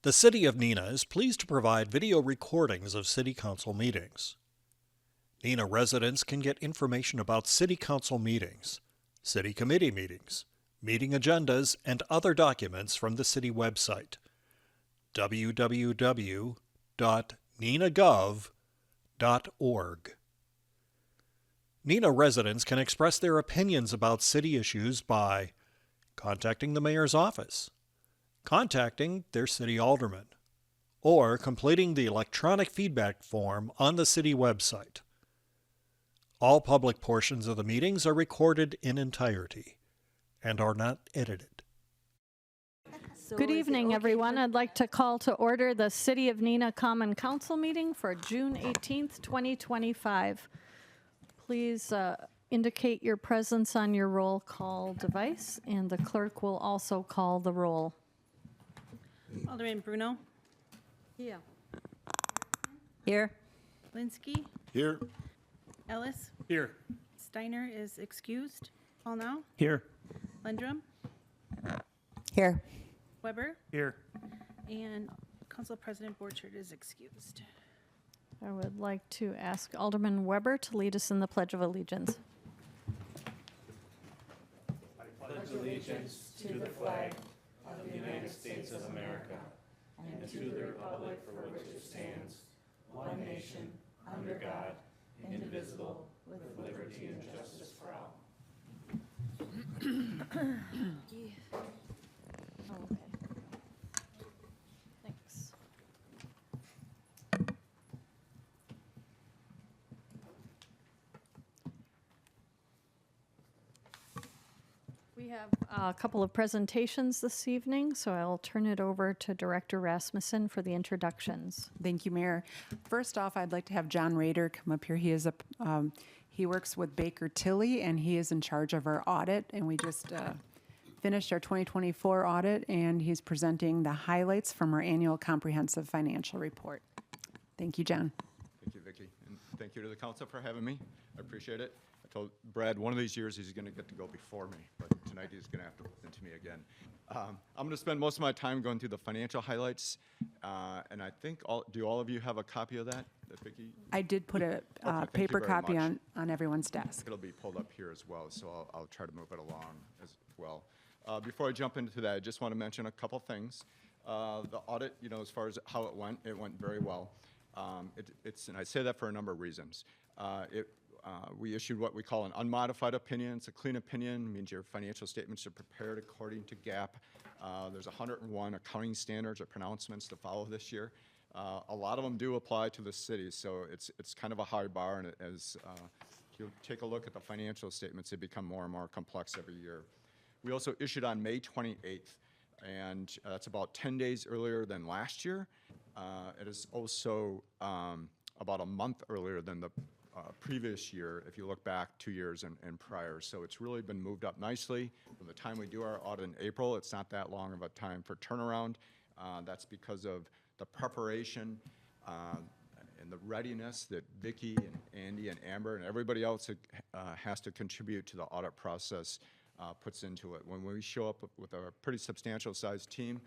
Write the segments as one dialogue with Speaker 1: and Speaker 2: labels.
Speaker 1: The City of Neenah is pleased to provide video recordings of City Council meetings. Neenah residents can get information about City Council meetings, City Committee meetings, meeting agendas, and other documents from the City website, www.neenahgov.org. Neenah residents can express their opinions about city issues by contacting the mayor's office, contacting their city alderman, or completing the electronic feedback form on the city website. All public portions of the meetings are recorded in entirety and are not edited.
Speaker 2: Good evening, everyone. I'd like to call to order the City of Neenah Common Council meeting for June 18th, 2025. Please indicate your presence on your roll call device, and the clerk will also call the roll.
Speaker 3: Alderman Bruno.
Speaker 2: Yeah.
Speaker 4: Here.
Speaker 3: Linsky.
Speaker 5: Here.
Speaker 3: Ellis.
Speaker 5: Here.
Speaker 3: Steiner is excused. Paul now.
Speaker 5: Here.
Speaker 3: Lendrum.
Speaker 4: Here.
Speaker 3: Weber.
Speaker 5: Here.
Speaker 3: And Council President Borchard is excused.
Speaker 2: I would like to ask Alderman Weber to lead us in the Pledge of Allegiance.
Speaker 6: I pledge allegiance to the flag of the United States of America and to the republic for which it stands, one nation, under God, indivisible, with liberty and justice for all.
Speaker 2: Okay. Thanks. We have a couple of presentations this evening, so I'll turn it over to Director Rasmussen for the introductions.
Speaker 4: Thank you, Mayor. First off, I'd like to have John Rader come up here. He works with Baker Tilly, and he is in charge of our audit. And we just finished our 2024 audit, and he's presenting the highlights from our annual comprehensive financial report. Thank you, John.
Speaker 5: Thank you, Vicki. And thank you to the council for having me. I appreciate it. I told Brad one of these years he's going to get to go before me, but tonight he's going to have to listen to me again. I'm going to spend most of my time going through the financial highlights, and I think do all of you have a copy of that, Vicki?
Speaker 4: I did put a
Speaker 5: thank
Speaker 4: paper
Speaker 5: you very
Speaker 4: copy
Speaker 5: much.
Speaker 4: on everyone's desk.
Speaker 5: It'll be pulled up here as well, so I'll try to move it along as well. Before I jump into that, I just want to mention a couple things. The audit, as far as how it went very well. And I say that for a number of reasons. We issued what we call an unmodified opinion. It's a clean opinion. It means your financial statements are prepared according to GAAP. There's 101 accounting standards or pronouncements to follow this year. A lot of them do apply to the city, so it's kind of a high bar, and as you take a look at the financial statements, they become more and more complex every year. We also issued on May 28th, and that's about 10 days earlier than last year. It is also about a month earlier than the previous year, if you look back 2 years and prior. So it's really been moved up nicely. From the time we do our audit in April, it's not that long of a time for turnaround. That's because of the preparation and the readiness that Vicki and Andy and Amber and everybody else has to contribute to the audit process puts into it. When we show up with a pretty substantial sized team,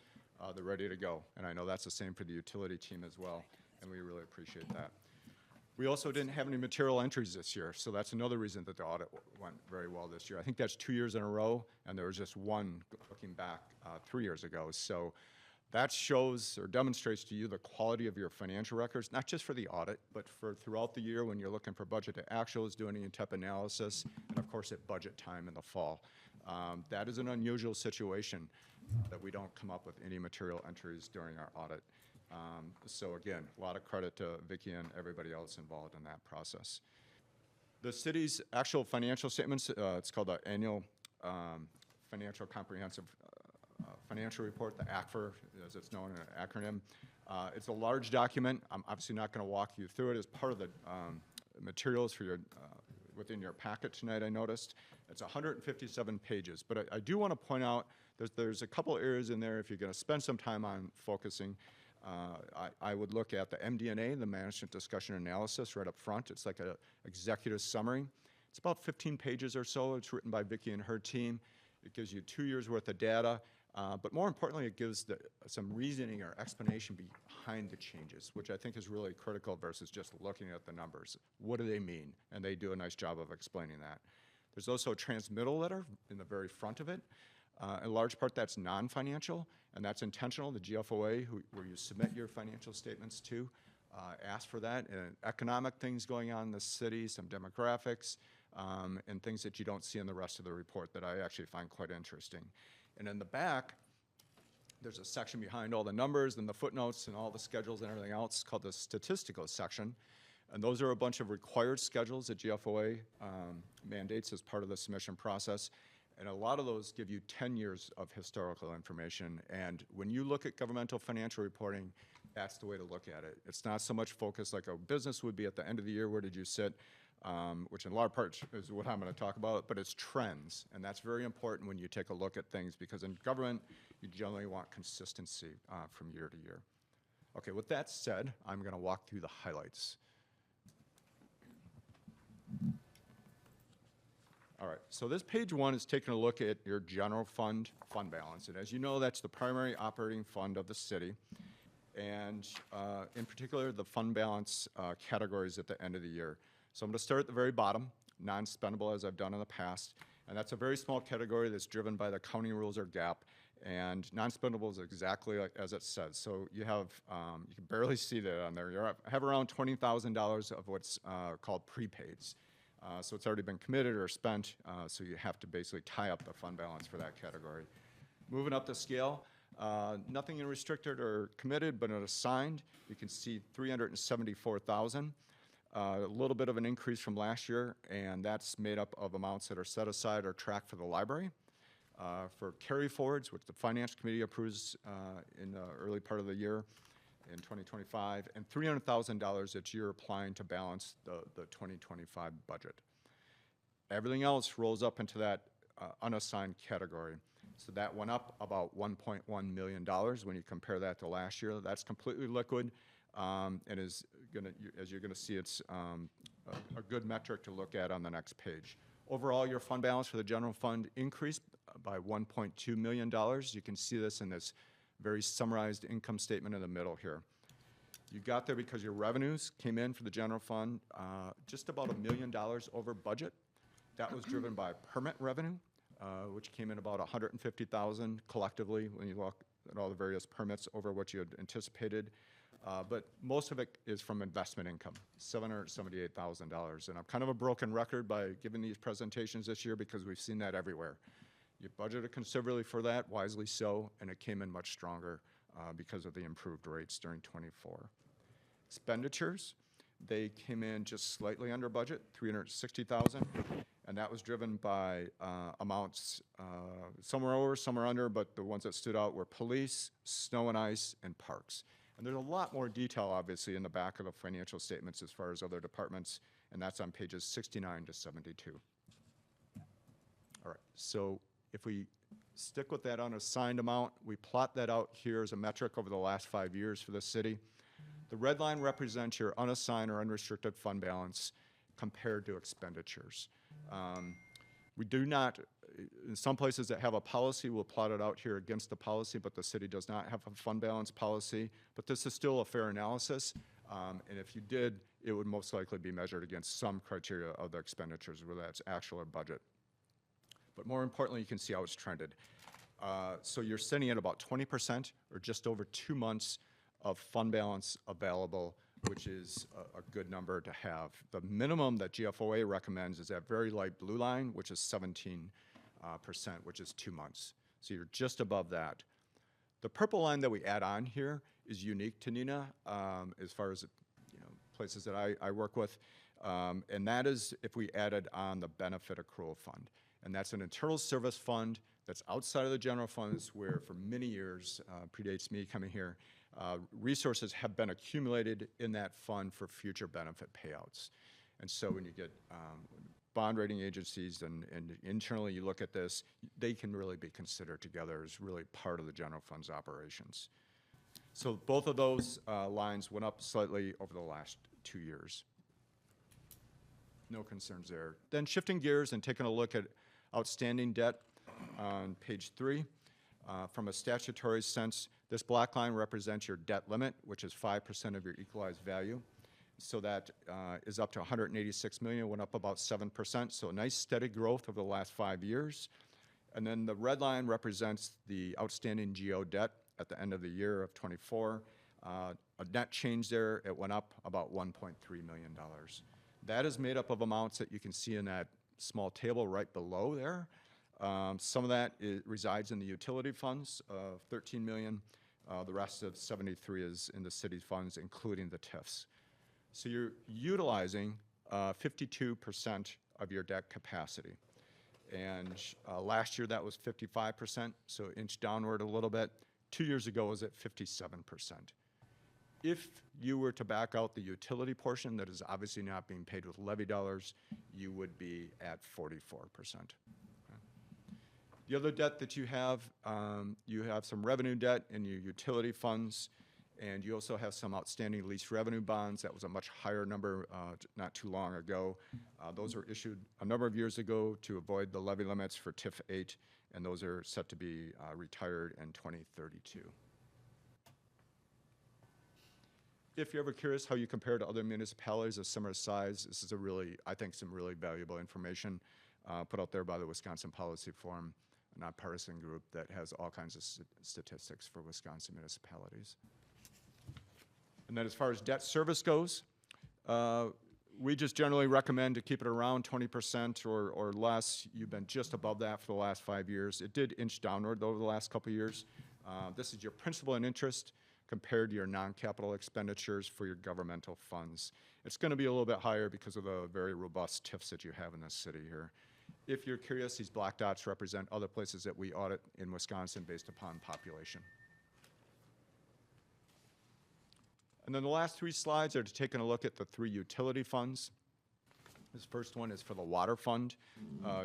Speaker 5: they're ready to go. And I know that's the same for the utility team as well, and we really appreciate that. We also didn't have any material entries this year, so that's another reason that the audit went very well this year. I think that's 2 years in a row, and there was just one looking back 3 years ago. So that shows or demonstrates to you the quality of your financial records, not just for the audit, but for throughout the year when you're looking for budget to actuals, doing any type of analysis, and of course at budget time in the fall. That is an unusual situation that we don't come up with any material entries during our audit. So again, a lot of credit to Vicki and everybody else involved in that process. The city's actual financial statements, it's called the Annual Financial Comprehensive Financial Report, the ACFR, as it's known in an acronym. It's a large document. I'm obviously not going to walk you through it as part of the materials for your within your packet tonight, I noticed. It's 157 pages, but I do want to point out there's a couple areas in there if you're going to spend some time on focusing. I would look at the MD&A, the Management Discussion Analysis, right up front. It's like an executive summary. It's about 15 pages or so. It's written by Vicki and her team. It gives you 2 years worth of data. But more importantly, it gives some reasoning or explanation behind the changes, which I think is really critical versus just looking at the numbers. What do they mean? And they do a nice job of explaining that. There's also a transmittal letter in the very front of it. In large part, that's non-financial, and that's intentional. The GFOA, where you submit your financial statements to, ask for that. And economic things going on in the city, some demographics, and things that you don't see in the rest of the report that I actually find quite interesting. And in the back, there's a section behind all the numbers and the footnotes and all the schedules and everything else called the statistical section. And those are a bunch of required schedules that GFOA mandates as part of the submission process. And a lot of those give you 10 years of historical information. And when you look at governmental financial reporting, that's the way to look at it. It's not so much focused like a business would be at the end of the year, where did you sit, which in large part is what I'm going to talk about, but it's trends. And that's very important when you take a look at things, because in government, you generally want consistency from year to year. Okay, with that said, I'm going to walk through the highlights. All right, so this page one is taking a look at your general fund balance. And as you know, that's the primary operating fund of the city. And in particular, the fund balance categories at the end of the year. So I'm going to start at the very bottom, non-spendable, as I've done in the past. And that's a very small category that's driven by the accounting rules or GAAP. And non-spendable is exactly like, as it says. So you have, you can barely see that on there. You have around $20,000 of what's called prepaids. So it's already been committed or spent, so you have to basically tie up the fund balance for that category. Moving up the scale, nothing in restricted or committed, but in assigned, you can see $374,000. A little bit of an increase from last year, and that's made up of amounts that are set aside or tracked for the library. For carry forwards, which the Finance Committee approves in the early part of the year, in 2025, and $300,000 that you're applying to balance the 2025 budget. Everything else rolls up into that unassigned category. So that went up about $1.1 million when you compare that to last year. That's completely liquid, and is gonna, as you're gonna see, it's a good metric to look at on the next page. Overall, your fund balance for the general fund increased by $1.2 million. You can see this in this very summarized income statement in the middle here. You got there because your revenues came in for the general fund just about $1 million over budget. That was driven by permit revenue, which came in about $150,000 collectively when you look at all the various permits over what you had anticipated. But most of it is from investment income, $778,000. And I'm kind of a broken record by giving these presentations this year because we've seen that everywhere. You budgeted conservatively for that, wisely so, and it came in much stronger because of the improved rates during '24. Expenditures, they came in just slightly under budget, $360,000, and that was driven by amounts, some were over, some were under, but the ones that stood out were police, snow and ice, and parks. And there's a lot more detail, obviously, in the back of the financial statements as far as other departments, and that's on pages 69 to 72. All right, so if we stick with that unassigned amount, we plot that out here as a metric over the last 5 years for the city. The red line represents your unassigned or unrestricted fund balance compared to expenditures. We do not, in some places that have a policy, we'll plot it out here against the policy, but the city does not have a fund balance policy. But this is still a fair analysis. And if you did, it would most likely be measured against some criteria of the expenditures, whether that's actual or budget. But more importantly, you can see how it's trended. So you're sitting at about 20% or just over 2 months of fund balance available, which is a good number to have. The minimum that GFOA recommends is that very light blue line, which is 17%, which is 2 months. So you're just above that. The purple line that we add on here is unique to Neenah as far as places that I work with, and that is if we added on the benefit accrual fund. And that's an internal service fund that's outside of the general funds where for many years, predates me coming here, resources have been accumulated in that fund for future benefit payouts. And so when you get bond rating agencies and internally you look at this, they can really be considered together as really part of the general fund's operations. So both of those lines went up slightly over the last 2 years. No concerns there. Then shifting gears and taking a look at outstanding debt on page 3. From a statutory sense, this black line represents your debt limit, which is 5% of your equalized value. So that is up to 186 million, went up about 7%. So a nice steady growth over the last 5 years. And then the red line represents the outstanding GO debt at the end of the year of 24. A net change there, it went up about $1.3 million. That is made up of amounts that you can see in that small table right below there. Some of that resides in the utility funds of 13 million. The rest of 73 is in the city funds, including the TIFs. So you're utilizing 52% of your debt capacity. And last year that was 55%, so inched downward a little bit. 2 years ago it was at 57%. If you were to back out the utility portion that is obviously not being paid with levy dollars, you would be at 44%. The other debt that you have some revenue debt in your utility funds, and you also have some outstanding lease revenue bonds. That was a much higher number not too long ago. Those were issued a number of years ago to avoid the levy limits for TIF 8, and those are set to be retired in 2032. If you're ever curious how you compare to other municipalities of similar size, this is I think some really valuable information put out there by the Wisconsin Policy Forum, a nonpartisan group that has all kinds of statistics for Wisconsin municipalities. And then as far as debt service goes, we just generally recommend to keep it around 20% or less. You've been just above that for the last 5 years. It did inch downward over the last couple of years. This is your principal and interest compared to your non-capital expenditures for your governmental funds. It's going to be a little bit higher because of the very robust TIFs that you have in this city here. If you're curious, these black dots represent other places that we audit in Wisconsin based upon population. And then the last 3 slides are taking a look at the 3 utility funds. This first one is for the water fund.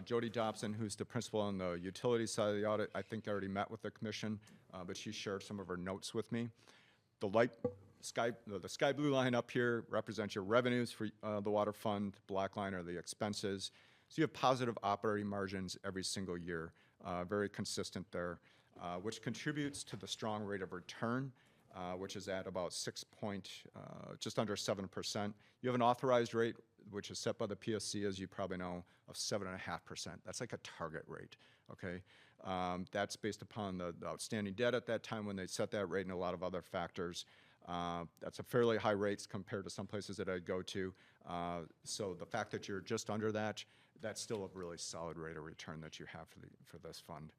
Speaker 5: Jody Dobson, who's the principal on the utility side of the audit, I think already met with the commission, but she shared some of her notes with me. The sky blue line up here represents your revenues for the water fund. The black line are the expenses. So you have positive operating margins every single year, very consistent there, which contributes to the strong rate of return, which is at about just under 7%. You have an authorized rate, which is set by the PSC, as you probably know, of 7.5%. That's like a target rate, okay? That's based upon the outstanding debt at that time when they set that rate and a lot of other factors. That's a fairly high rates compared to some places that I go to. So the fact that you're just under that, that's still a really solid rate of return that you have for this fund.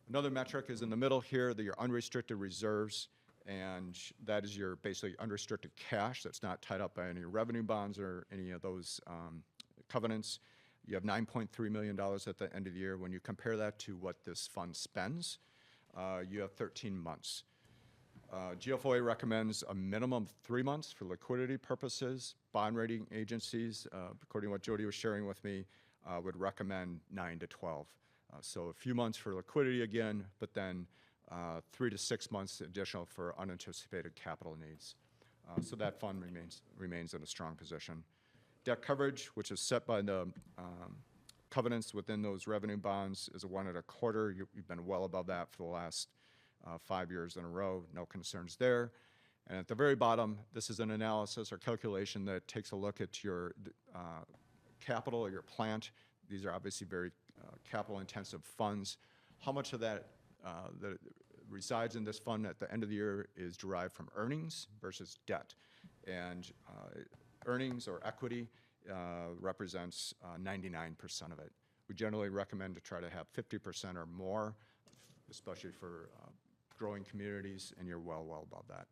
Speaker 5: Another metric is in the middle here, your unrestricted reserves, and that is your basically unrestricted cash that's not tied up by any revenue bonds or any of those covenants. You have $9.3 million at the end of the year. When you compare that to what this fund spends, you have 13 months. GFOA recommends a minimum of 3 months for liquidity purposes. Bond rating agencies, according to what Jody was sharing with me, would recommend 9 to 12. So a few months for liquidity again, but then 3 to 6 months additional for unanticipated capital needs. So that fund remains in a strong position. Debt coverage, which is set by the covenants within those revenue bonds, is a 1.25. You've been well above that for the last 5 years in a row. No concerns there. And at the very bottom, this is an analysis or calculation that takes a look at your capital or your plant. These are obviously very capital-intensive funds. How much of that that resides in this fund at the end of the year is derived from earnings versus debt? And earnings or equity represents 99% of it. We generally recommend to try to have 50% or more, especially for growing communities, and you're well above that.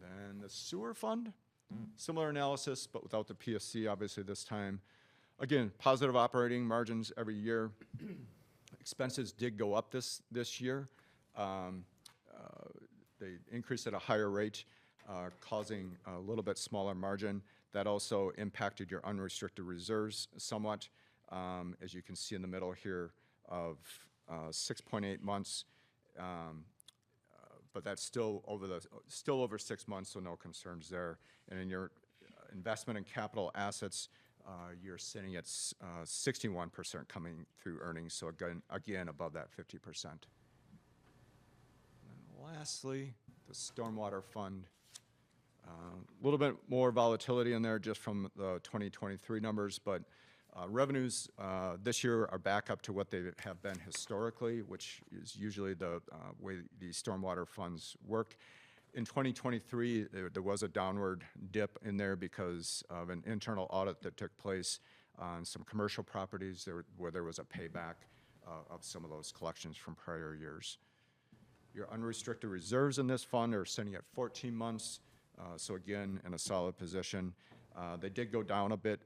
Speaker 5: Then the sewer fund, similar analysis, but without the PSC, obviously this time. Again, positive operating margins every year. Expenses did go up this year. They increased at a higher rate, causing a little bit smaller margin. That also impacted your unrestricted reserves somewhat, as you can see in the middle here of 6.8 months. But that's still over 6 months, so no concerns there. And in your investment in capital assets, you're sitting at 61% coming through earnings, so again above that 50%. And lastly, the stormwater fund. A little bit more volatility in there just from the 2023 numbers, but revenues this year are back up to what they have been historically, which is usually the way these stormwater funds work. In 2023, there was a downward dip in there because of an internal audit that took place on some commercial properties where there was a payback of some of those collections from prior years. Your unrestricted reserves in this fund are sitting at 14 months, so again, in a solid position. They did go down a bit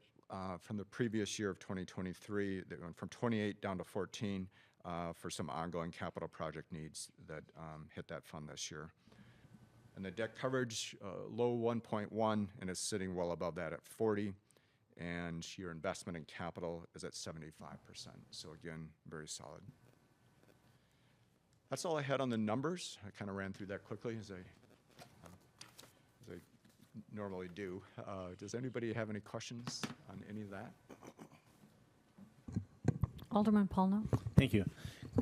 Speaker 5: from the previous year of 2023. They went from 28 down to 14 for some ongoing capital project needs that hit that fund this year. And the debt coverage, low 1.1, and is sitting well above that at 40. And your investment in capital is at 75%. So again, very solid. That's all I had on the numbers. I kind of ran through that quickly as I normally do. Does anybody have any questions on any of that?
Speaker 2: Alderman Paulno?
Speaker 6: Thank you.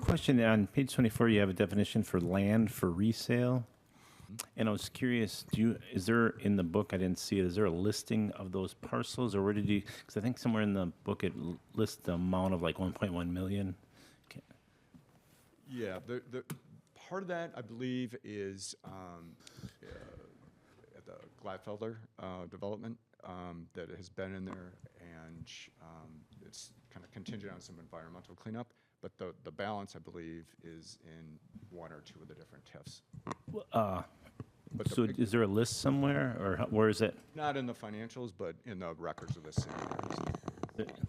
Speaker 6: Question on page 24, you have a definition for land for resale. And I was curious, is there in the book, I didn't see it, is there a listing of those parcels, or where did you, because I think somewhere in the book it lists the amount of like 1.1 million. Okay.
Speaker 5: Yeah, the part of that, I believe, is at the Gladfelder development that has been in there, and it's kind of contingent on some environmental cleanup. But the balance, I believe, is in one or two of the different TIFs. But
Speaker 6: So is there a list somewhere, or where is it?
Speaker 5: not in the financials, but in the records of the city.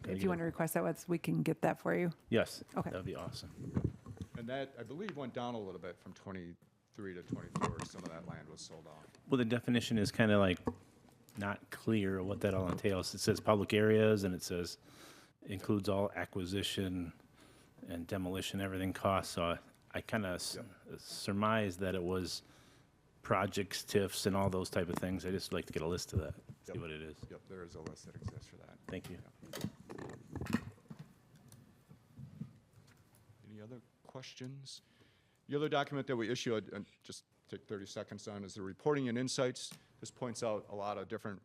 Speaker 4: If you want to request that, we can get that for you.
Speaker 6: Yes.
Speaker 4: Okay.
Speaker 6: That would be awesome.
Speaker 5: And that, I believe, went down a little bit from 23 to 24. Some of that land was sold off.
Speaker 6: Well, the definition is kind of like not clear what that all entails. It says public areas, and it says includes all acquisition and demolition, everything costs. So I kind of surmised that it was projects, TIFs, and all those type of things. I just like to get a list of that, see what it is.
Speaker 5: Yep, there is a list that exists for that.
Speaker 6: Thank you.
Speaker 5: Any other questions? The other document that we issue, I'd just take 30 seconds on, is the reporting and insights. This points out a lot of different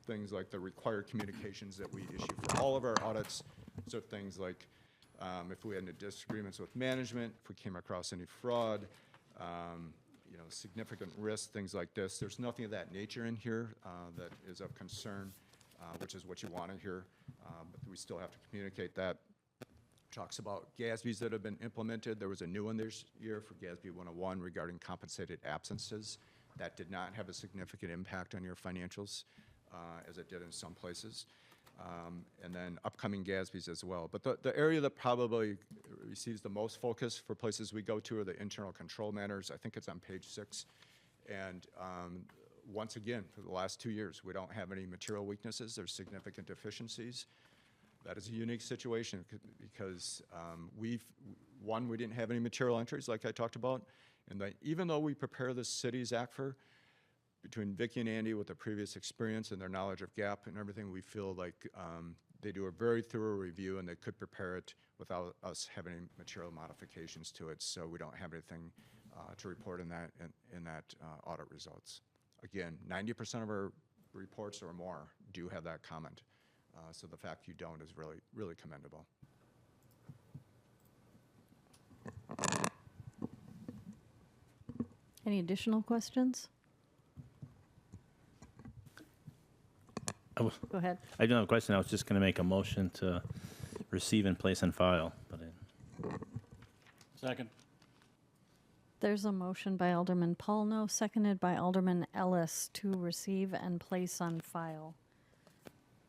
Speaker 5: things like the required communications that we issue for all of our audits. So things like if we had any disagreements with management, if we came across any fraud, significant risk, things like this. There's nothing of that nature in here that is of concern, which is what you want to hear, but we still have to communicate that. Talks about GASBs that have been implemented. There was a new one this year for GASB 101 regarding compensated absences. That did not have a significant impact on your financials, as it did in some places. And then upcoming GASBs as well. But the area that probably receives the most focus for places we go to are the internal control matters. I think it's on page 6. And once again, for the last 2 years, we don't have any material weaknesses. There's significant deficiencies. That is a unique situation because we didn't have any material entries like I talked about. And even though we prepare the city's ACFR, between Vicki and Andy with the previous experience and their knowledge of GAP and everything, we feel like they do a very thorough review and they could prepare it without us having any material modifications to it. So we don't have anything to report in that audit results. Again, 90% of our reports or more do have that comment. So the fact you don't is really, really commendable.
Speaker 2: Any additional questions? Go ahead.
Speaker 6: I don't have a question. I was just going to make a motion to receive and place on file. But
Speaker 7: Second.
Speaker 2: There's a motion by Alderman Paulno, seconded by Alderman Ellis to receive and place on file.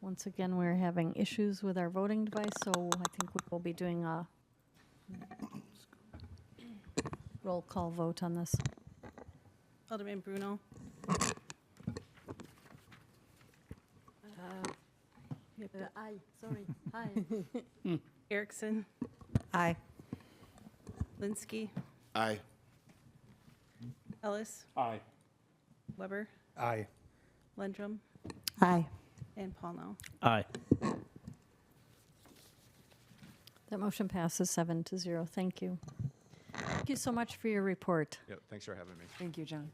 Speaker 2: Once again, we're having issues with our voting device, so I think we will be doing a roll call vote on this.
Speaker 3: Alderman Bruno.
Speaker 2: Aye, sorry, aye.
Speaker 3: Erickson.
Speaker 4: Aye.
Speaker 3: Linsky.
Speaker 7: Aye.
Speaker 3: Ellis.
Speaker 7: Aye.
Speaker 3: Weber.
Speaker 7: Aye.
Speaker 3: Lendrum.
Speaker 4: Aye.
Speaker 3: And Paul No.
Speaker 6: Aye.
Speaker 2: That motion passes 7-0. Thank you. Thank you so much for your report.
Speaker 5: Yep, thanks for having me.
Speaker 4: Thank you, John.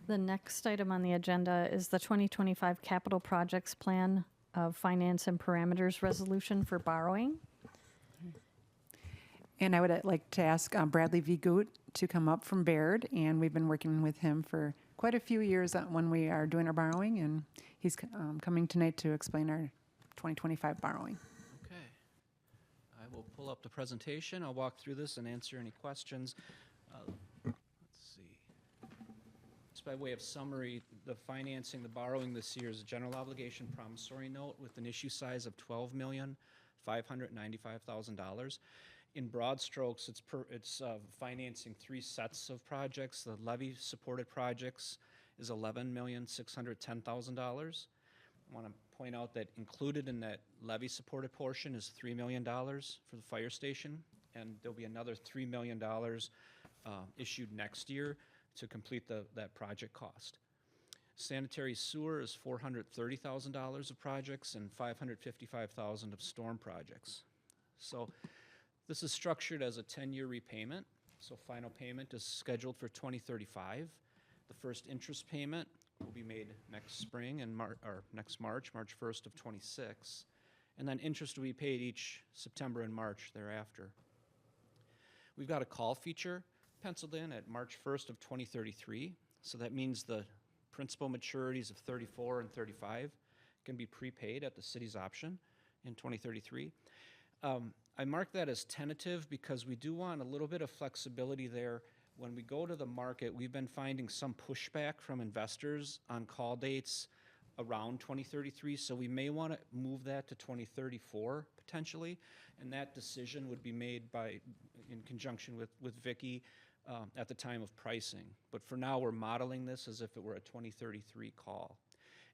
Speaker 2: The next item on the agenda is the 2025 Capital Projects Plan of Finance and Parameters Resolution for borrowing.
Speaker 4: And I would like to ask Bradley V. Goot to come up from Baird, and we've been working with him for quite a few years when we are doing our borrowing, and he's coming tonight to explain our 2025 borrowing.
Speaker 7: Okay. I will pull up the presentation. I'll walk through this and answer any questions. Let's see. Just by way of summary, the financing, the borrowing this year is a general obligation promissory note with an issue size of $12,595,000. In broad strokes, it's financing 3 sets of projects. The levy-supported projects is $11,610,000. I want to point out that included in that levy-supported portion is $3 million for the fire station, and there'll be another $3 million issued next year to complete that project cost. Sanitary sewer is $430,000 of projects and $555,000 of storm projects. So this is structured as a 10-year repayment, so final payment is scheduled for 2035. The first interest payment will be made next spring and next March 1st of 26, and then interest will be paid each September and March thereafter. We've got a call feature penciled in at March 1st of 2033, so that means the principal maturities of 34 and 35 can be prepaid at the city's option in 2033. I mark that as tentative because we do want a little bit of flexibility there. When we go to the market, we've been finding some pushback from investors on call dates around 2033, so we may want to move that to 2034 potentially, and that decision would be made in conjunction with Vicki at the time of pricing. But for now, we're modeling this as if it were a 2033 call.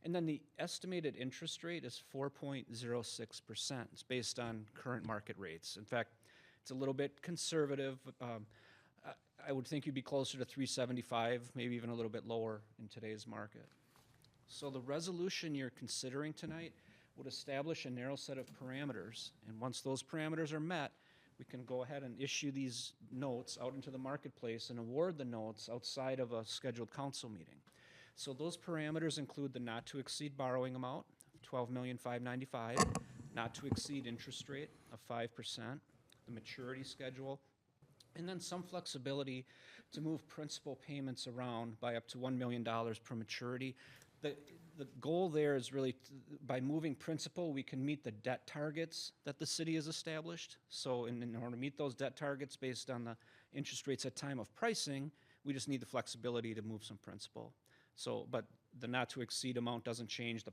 Speaker 7: And then the estimated interest rate is 4.06%. It's based on current market rates. In fact, it's a little bit conservative. I would think you'd be closer to 375, maybe even a little bit lower in today's market. So the resolution you're considering tonight would establish a narrow set of parameters. And once those parameters are met, we can go ahead and issue these notes out into the marketplace and award the notes outside of a scheduled council meeting. So those parameters include the not to exceed borrowing amount, $12,595,000, not to exceed interest rate of 5%, the maturity schedule, and then some flexibility to move principal payments around by up to $1 million per maturity. The goal there is really, by moving principal, we can meet the debt targets that the city has established. So in order to meet those debt targets based on the interest rates at time of pricing, we just need the flexibility to move some principal. So, but the not to exceed amount doesn't change, the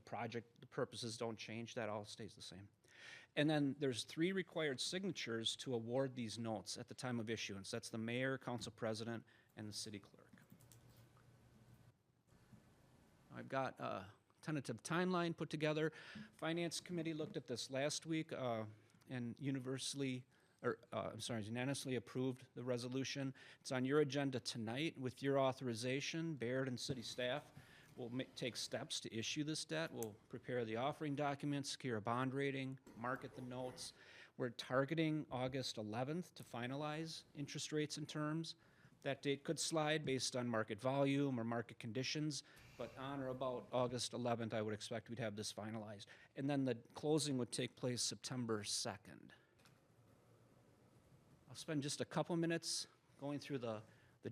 Speaker 7: purposes don't change, that all stays the same. And then there's 3 required signatures to award these notes at the time of issuance. That's the mayor, council president, and the city clerk. I've got a tentative timeline put together. Finance committee looked at this last week and unanimously approved the resolution. It's on your agenda tonight. With your authorization, Baird and city staff will take steps to issue this debt. We'll prepare the offering documents, secure a bond rating, market the notes. We're targeting August 11th to finalize interest rates and terms. That date could slide based on market volume or market conditions, but on or about August 11th, I would expect we'd have this finalized. And then the closing would take place September 2nd. I'll spend just a couple minutes going through the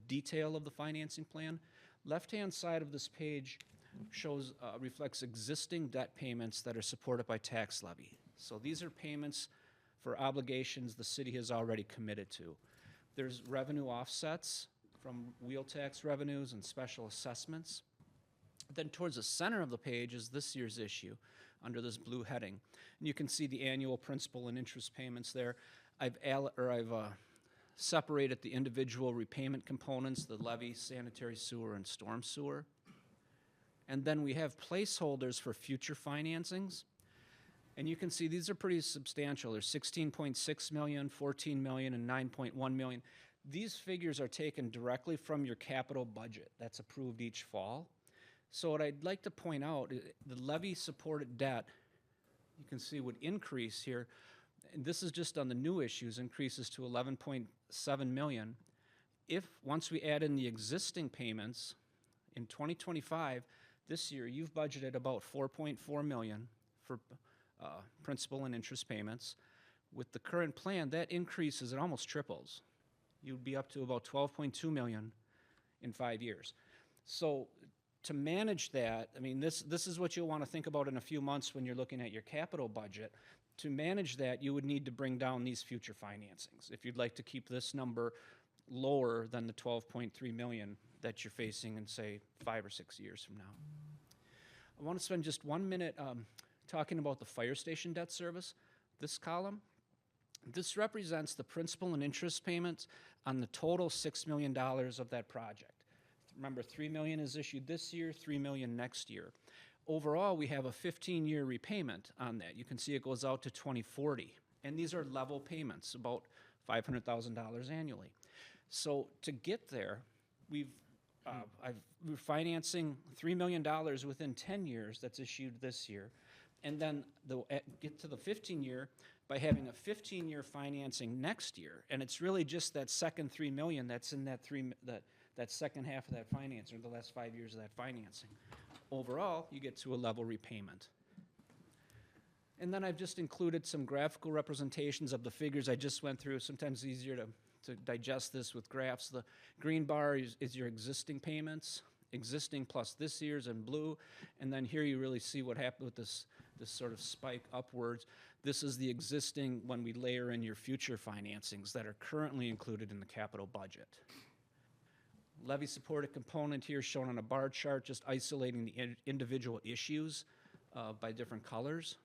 Speaker 7: detail of the financing plan. Left-hand side of this page reflects existing debt payments that are supported by tax levy. So these are payments for obligations the city has already committed to. There's revenue offsets from wheel tax revenues and special assessments. Then towards the center of the page is this year's issue under this blue heading. And you can see the annual principal and interest payments there. I've separated the individual repayment components, the levy, sanitary sewer, and storm sewer. And then we have placeholders for future financings. And you can see these are pretty substantial. There's $16.6 million, $14 million, and $9.1 million. These figures are taken directly from your capital budget that's approved each fall. So what I'd like to point out, the levy-supported debt, you can see would increase here, and this is just on the new issues, increases to 11.7 million. If, once we add in the existing payments, in 2025, this year, you've budgeted about 4.4 million for principal and interest payments. With the current plan, that increases, it almost triples. You'd be up to about 12.2 million in 5 years. So to manage that, I mean, this is what you'll want to think about in a few months when you're looking at your capital budget. To manage that, you would need to bring down these future financings. If you'd like to keep this number lower than the 12.3 million that you're facing in, say, 5 or 6 years from now. I want to spend just 1 minute talking about the fire station debt service. This column, this represents the principal and interest payments on the total $6 million of that project. Remember, $3 million is issued this year, $3 million next year. Overall, we have a 15-year repayment on that. You can see it goes out to 2040. And these are level payments, about $500,000 annually. So to get there, we're financing $3 million within 10 years that's issued this year. And then get to the 15-year by having a 15-year financing next year. And it's really just that second $3 million that's in that second half of that financing, or the last 5 years of that financing. Overall, you get to a level repayment. And then I've just included some graphical representations of the figures I just went through. Sometimes it's easier to digest this with graphs. The green bar is your existing payments, existing plus this year's in blue. And then here you really see what happened with this sort of spike upwards. This is the existing when we layer in your future financings that are currently included in the capital budget. Levy supported component here shown on a bar chart, just isolating the individual issues by different colors.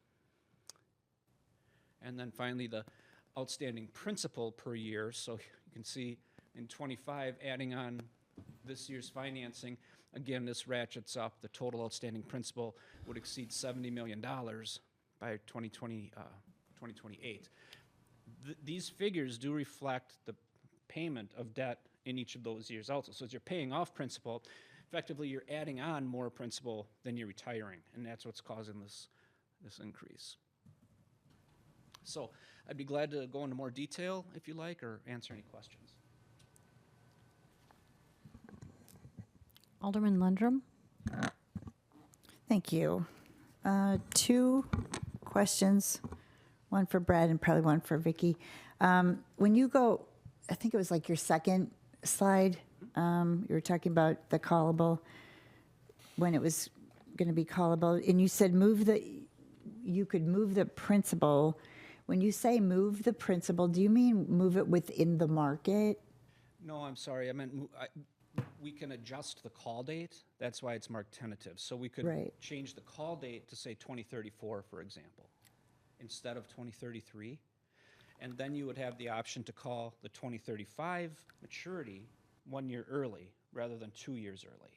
Speaker 7: And then finally, the outstanding principal per year. So you can see in 25, adding on this year's financing, again, this ratchets up. The total outstanding principal would exceed $70 million by 2028. These figures do reflect the payment of debt in each of those years also. So as you're paying off principal, effectively you're adding on more principal than you're retiring, and that's what's causing this increase. So I'd be glad to go into more detail if you like, or answer any questions.
Speaker 2: Alderman Lundrum.
Speaker 8: Thank you. 2 questions, one for Brad and probably one for Vicki. When you go, I think it was like your second slide, you were talking about the callable, when it was going to be callable, and you said you could move the principal. When you say move the principal, do you mean move it within the market?
Speaker 7: No, I'm sorry. I meant we can adjust the call date. That's why it's marked tentative. So we could change the call date to say 2034, for example, instead of 2033. And then you would have the option to call the 2035 maturity 1 year early rather than 2 years early.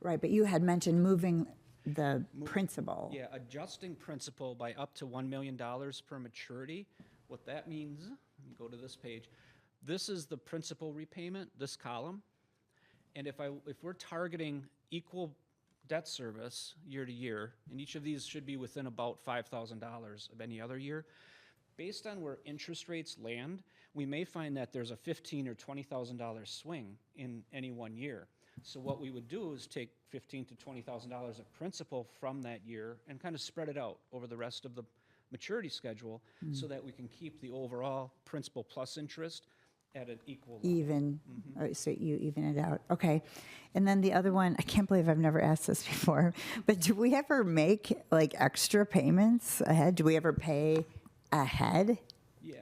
Speaker 8: Right, but you had mentioned moving the principal.
Speaker 7: Yeah, adjusting principal by up to $1 million per maturity. What that means, let me go to this page. This is the principal repayment, this column. And if we're targeting equal debt service year to year, and each of these should be within about $5,000 of any other year, based on where interest rates land, we may find that there's a $15,000 or $20,000 swing in any 1 year. So what we would do is take $15,000 to $20,000 of principal from that year and kind of spread it out over the rest of the maturity schedule so that we can keep the overall principal plus interest at an equal level.
Speaker 8: Even, so you even it out. Okay. And then the other one, I can't believe I've never asked this before, but do we ever make like extra payments ahead? Do we ever pay ahead?
Speaker 7: Yeah.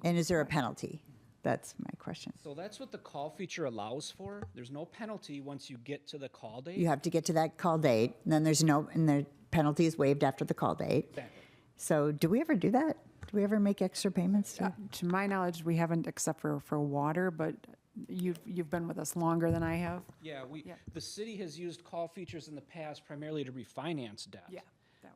Speaker 8: And is there a penalty? That's my question.
Speaker 7: So that's what the call feature allows for. There's no penalty once you get to the call date.
Speaker 8: You have to get to that call date, and then and the penalty is waived after the call date.
Speaker 7: Exactly.
Speaker 8: So do we ever do that? Do we ever make extra payments?
Speaker 4: To my knowledge, we haven't, except for water, but you've been with us longer than I have.
Speaker 7: Yeah, the city has used call features in the past primarily to refinance debt.
Speaker 4: Yeah.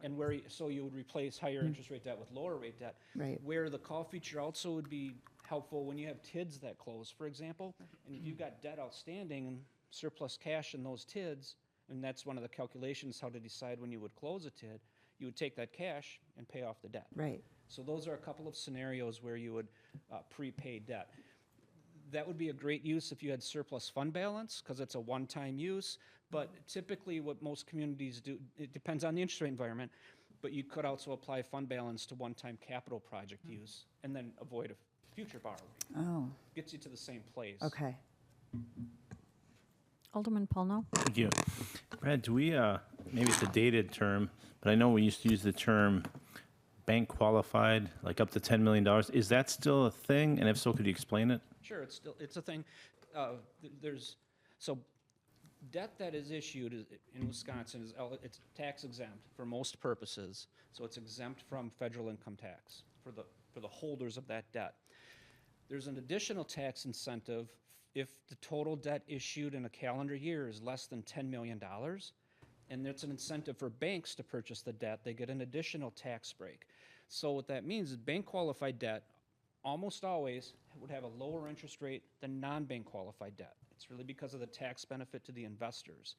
Speaker 7: And so you would replace higher interest rate debt with lower rate debt.
Speaker 8: Right.
Speaker 7: Where the call feature also would be helpful when you have TIDs that close, for example, and if you've got debt outstanding and surplus cash in those TIDs, and that's one of the calculations, how to decide when you would close a TID, you would take that cash and pay off the debt.
Speaker 8: Right.
Speaker 7: So those are a couple of scenarios where you would prepay debt. That would be a great use if you had surplus fund balance, because it's a one-time use. But typically what most communities do, it depends on the interest rate environment, but you could also apply fund balance to one-time capital project use and then avoid a future borrowing.
Speaker 8: Oh,
Speaker 7: Gets you to the same place.
Speaker 8: okay.
Speaker 2: Alderman Paulno?
Speaker 6: Thank you. Brad, do we, maybe it's a dated term, but I know we used to use the term bank qualified, like up to $10 million. Is that still a thing? And if so, could you explain it?
Speaker 7: Sure, it's a thing. So debt that is issued in Wisconsin it's tax exempt for most purposes. So it's exempt from federal income tax for the holders of that debt. There's an additional tax incentive if the total debt issued in a calendar year is less than $10 million. And it's an incentive for banks to purchase the debt. They get an additional tax break. So what that means is bank qualified debt almost always would have a lower interest rate than non-bank qualified debt. It's really because of the tax benefit to the investors.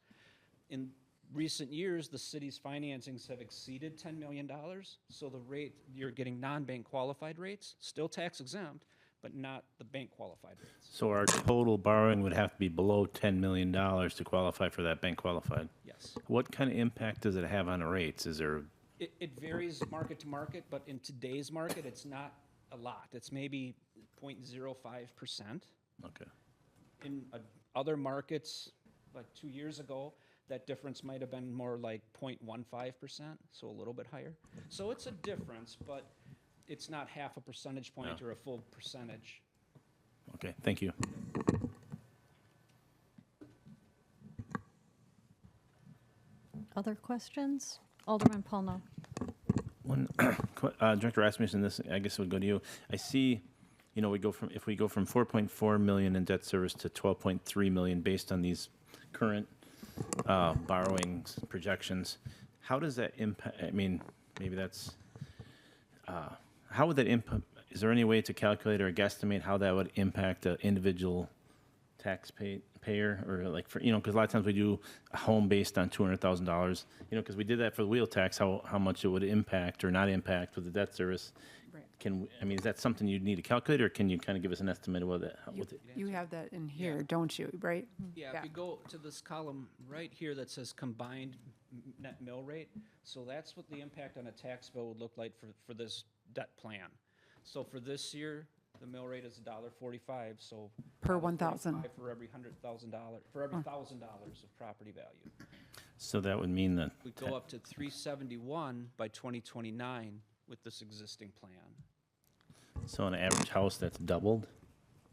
Speaker 7: In recent years, the city's financings have exceeded $10 million, so the rate, you're getting non-bank qualified rates, still tax exempt, but not the bank qualified rates.
Speaker 6: So our total borrowing would have to be below $10 million to qualify for that bank qualified.
Speaker 7: Yes.
Speaker 6: What kind of impact does it have on the rates? Is there,
Speaker 7: It varies market to market, but in today's market, it's not a lot. It's maybe 0.05%.
Speaker 6: okay.
Speaker 7: In other markets, like 2 years ago, that difference might have been more like 0.15%, so a little bit higher. So it's a difference, but it's not half a percentage point
Speaker 6: No.
Speaker 7: or a full percentage.
Speaker 6: Okay, thank you.
Speaker 2: Other questions? Alderman Paulno?
Speaker 6: One, Director Rasmussen, this, I guess would go to you. I see, you know, if we go from 4.4 million in debt service to 12.3 million based on these current borrowings projections, how does that impact, I mean, maybe that's, how would that impact, is there any way to calculate or guesstimate how that would impact an individual taxpayer, or like for, you know, because a lot of times we do a home based on $200,000, you know, because we did that for the wheel tax, how much it would impact or not impact with the debt service.
Speaker 4: Right.
Speaker 6: I mean, is that something you'd need to calculate, or can you kind of give us an estimate of what that,
Speaker 4: You have that in here, don't you, right?
Speaker 7: Yeah, if you go to this column right here that says combined net mill rate, so that's what the impact on a tax bill would look like for this debt plan. So for this year, the mill rate is $1.45, so
Speaker 4: Per 1,000.
Speaker 7: $1.45 for every $100,000, for every $1,000 of property value.
Speaker 6: so that would mean that,
Speaker 7: We go up to 371 by 2029 with this existing plan.
Speaker 6: so an average house that's doubled,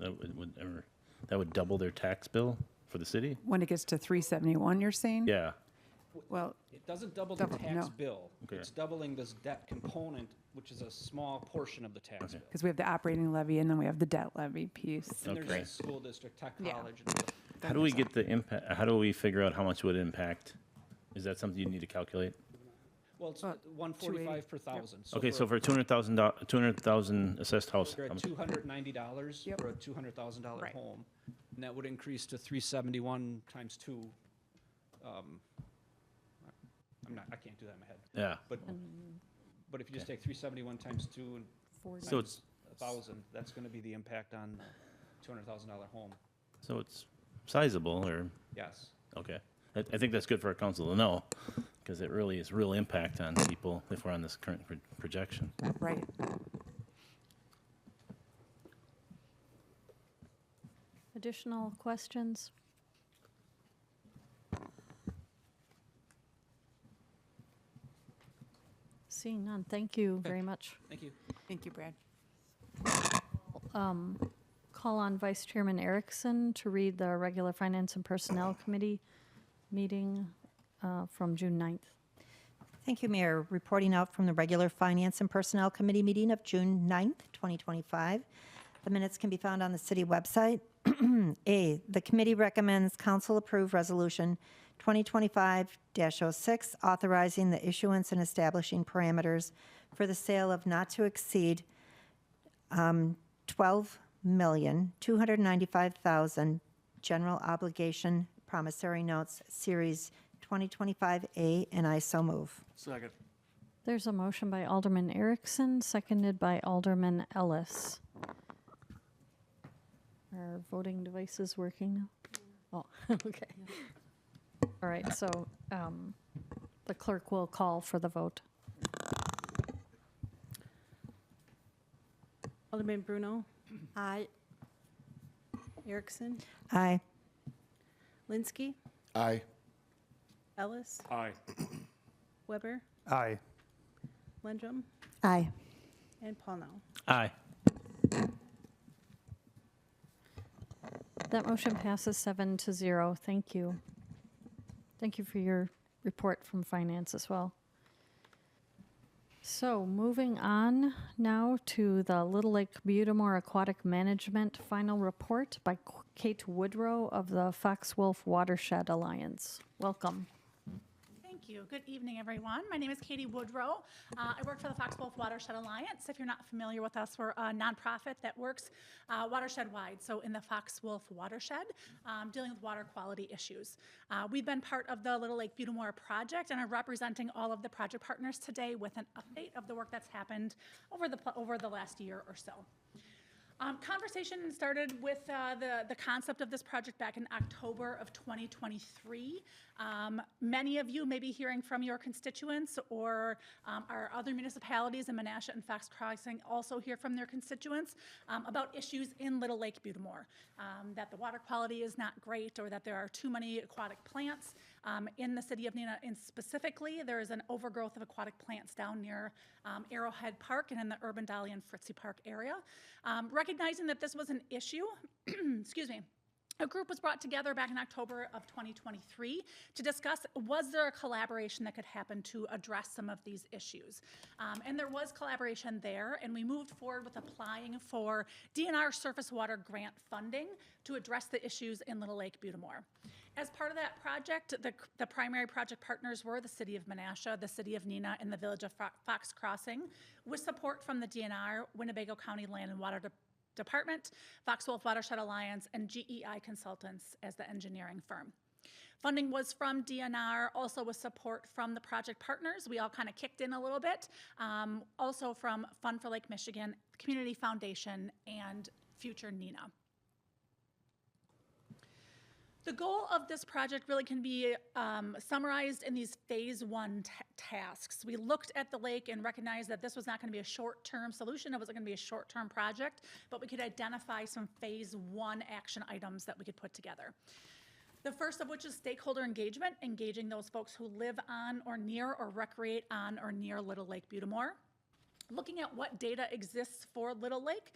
Speaker 6: that would double their tax bill for the city?
Speaker 4: When it gets to 371, you're saying?
Speaker 6: Yeah,
Speaker 4: Well,
Speaker 7: It doesn't double the tax
Speaker 4: no.
Speaker 7: bill.
Speaker 6: Okay.
Speaker 7: It's doubling this debt component, which is a small portion of the tax
Speaker 6: Okay.
Speaker 7: bill.
Speaker 4: because we have the operating levy and then we have the debt levy piece.
Speaker 7: And there's
Speaker 6: Okay.
Speaker 7: a school district, tech
Speaker 4: Yeah.
Speaker 7: college. And
Speaker 6: how do we get the impact, how do we figure out how much it would impact? Is that something you need to calculate?
Speaker 7: well, it's
Speaker 4: Well,
Speaker 7: 145 per thousand.
Speaker 6: Okay, so for $200,000 assessed house,
Speaker 7: You're
Speaker 6: how
Speaker 7: at
Speaker 6: much-
Speaker 7: $290
Speaker 4: Yep.
Speaker 7: for a $200,000
Speaker 4: Right.
Speaker 7: home, and that would increase to 371 times 2. I can't do that in my head.
Speaker 6: yeah,
Speaker 7: But if you just take 371 times 2 and
Speaker 6: so it's,
Speaker 7: 1,000, that's going to be the impact on a $200,000 home.
Speaker 6: so it's sizable, or,
Speaker 7: Yes.
Speaker 6: okay. I think that's good for our council to know, because it really is real impact on people if we're on this current projection.
Speaker 4: Right.
Speaker 2: Additional questions? Seeing none, thank you very much.
Speaker 7: Thank you.
Speaker 4: Thank you, Brad.
Speaker 2: Call on Vice Chairman Erickson to read the regular Finance and Personnel Committee meeting from June 9th.
Speaker 8: Thank you, Mayor. Reporting out from the regular Finance and Personnel Committee meeting of June 9th, 2025. The minutes can be found on the city website. A, the committee recommends council approve resolution 2025-06, authorizing the issuance and establishing parameters for the sale of not to exceed
Speaker 9: $12,295,000 general obligation promissory notes, Series 2025A, and I so move.
Speaker 6: Second.
Speaker 2: There's a motion by Alderman Erickson, seconded by Alderman Ellis. Are voting devices working now? Oh, okay. All right, so the clerk will call for the vote.
Speaker 3: Alderman Bruno,
Speaker 9: Aye.
Speaker 3: Erickson,
Speaker 9: Aye.
Speaker 3: Linsky,
Speaker 6: Aye.
Speaker 3: Ellis,
Speaker 6: Aye.
Speaker 3: Weber,
Speaker 6: Aye.
Speaker 3: Lendrum,
Speaker 9: Aye.
Speaker 3: and Paulnow.
Speaker 6: Aye.
Speaker 2: That motion passes 7-0. Thank you. Thank you for your report from finance as well. So moving on now to the Little Lake Butamore Aquatic Management final report by Kate Woodrow of the Fox Wolf Watershed Alliance. Welcome.
Speaker 10: Thank you. Good evening, everyone. My name is Katie Woodrow. I work for the Fox Wolf Watershed Alliance. If you're not familiar with us, we're a nonprofit that works watershed-wide, so in the Fox Wolf Watershed, dealing with water quality issues. We've been part of the Little Lake Butamore project and are representing all of the project partners today with an update of the work that's happened over the last year or so. Conversation started with the concept of this project back in October of 2023. Many of you may be hearing from your constituents or our other municipalities in Menasha and Fox Crossing also hear from their constituents about issues in Little Lake Butamore, that the water quality is not great or that there are too many aquatic plants. In the city of Neenah, and specifically, there is an overgrowth of aquatic plants down near Arrowhead Park and in the Urban Dolly and Fritzie Park area. Recognizing that this was an issue, excuse me, a group was brought together back in October of 2023 to discuss, was there a collaboration that could happen to address some of these issues? And there was collaboration there, and we moved forward with applying for DNR surface water grant funding to address the issues in Little Lake Butamore. As part of that project, the primary project partners were the City of Menasha, the City of Neenah, and the Village of Fox Crossing, with support from the DNR, Winnebago County Land and Water Department, Fox Wolf Watershed Alliance, and GEI Consultants as the engineering firm. Funding was from DNR, also with support from the project partners. We all kind of kicked in a little bit. Also from Fund for Lake Michigan, Community Foundation, and Future Neenah. The goal of this project really can be summarized in these phase one tasks. We looked at the lake and recognized that this was not going to be a short-term solution. It wasn't going to be a short-term project, but we could identify some phase one action items that we could put together. The first of which is stakeholder engagement, engaging those folks who live on or near or recreate on or near Little Lake Butamore. Looking at what data exists for Little Lake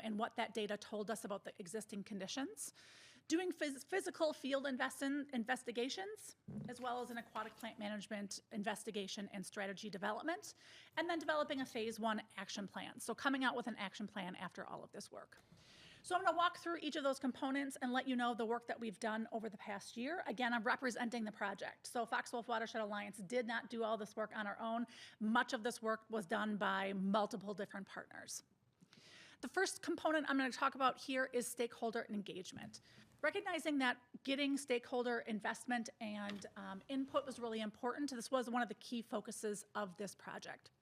Speaker 10: and what that data told us about the existing conditions. Doing physical field investigations, as well as an aquatic plant management investigation and strategy development, and then developing a phase one action plan. So coming out with an action plan after all of this work. So I'm going to walk through each of those components and let you know the work that we've done over the past year. Again, I'm representing the project. So Fox Wolf Watershed Alliance did not do all this work on our own. Much of this work was done by multiple different partners. The first component I'm going to talk about here is stakeholder engagement. Recognizing that getting stakeholder investment and input was really important, this was one of the key focuses of this project.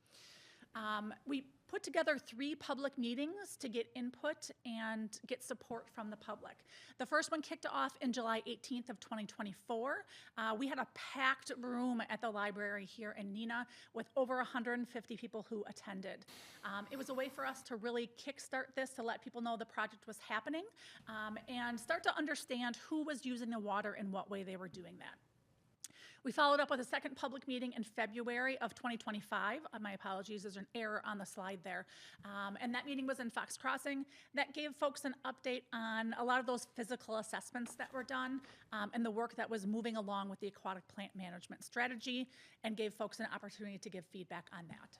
Speaker 10: We put together 3 public meetings to get input and get support from the public. The first one kicked off in July 18th of 2024. We had a packed room at the library here in Neenah with over 150 people who attended. It was a way for us to really kickstart this, to let people know the project was happening, and start to understand who was using the water and what way they were doing that. We followed up with a second public meeting in February of 2025. My apologies, there's an error on the slide there. And that meeting was in Fox Crossing. That gave folks an update on a lot of those physical assessments that were done and the work that was moving along with the aquatic plant management strategy, and gave folks an opportunity to give feedback on that.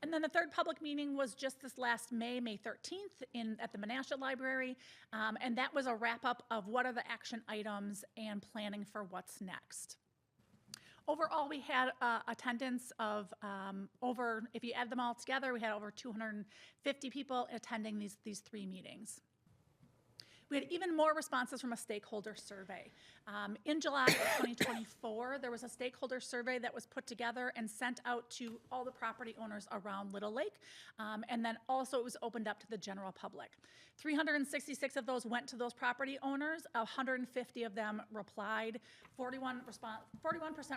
Speaker 10: And then the third public meeting was just this last May 13th at the Menasha Library, and that was a wrap up of what are the action items and planning for what's next. Overall, we had attendance of over, if you add them all together, we had over 250 people attending these 3 meetings. We had even more responses from a stakeholder survey. In July of 2024, there was a stakeholder survey that was put together and sent out to all the property owners around Little Lake, and then also it was opened up to the general public. 366 of those went to those property owners. 150 of them replied. 41%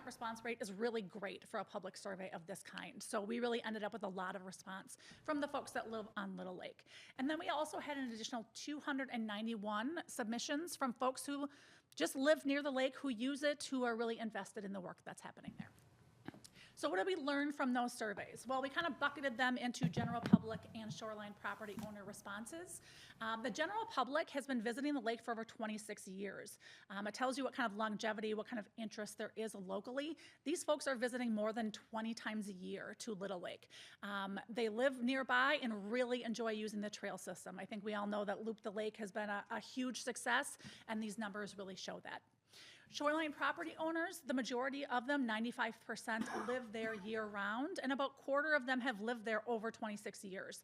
Speaker 10: response rate is really great for a public survey of this kind. So we really ended up with a lot of response from the folks that live on Little Lake. And then we also had an additional 291 submissions from folks who just live near the lake, who use it, who are really invested in the work that's happening there. So what did we learn from those surveys? Well, we kind of bucketed them into general public and shoreline property owner responses. The general public has been visiting the lake for over 26 years. It tells you what kind of longevity, what kind of interest there is locally. These folks are visiting more than 20 times a year to Little Lake. They live nearby and really enjoy using the trail system. I think we all know that Loop the Lake has been a huge success, and these numbers really show that. Shoreline property owners, the majority of them, 95%, live there year-round, and about a quarter of them have lived there over 26 years.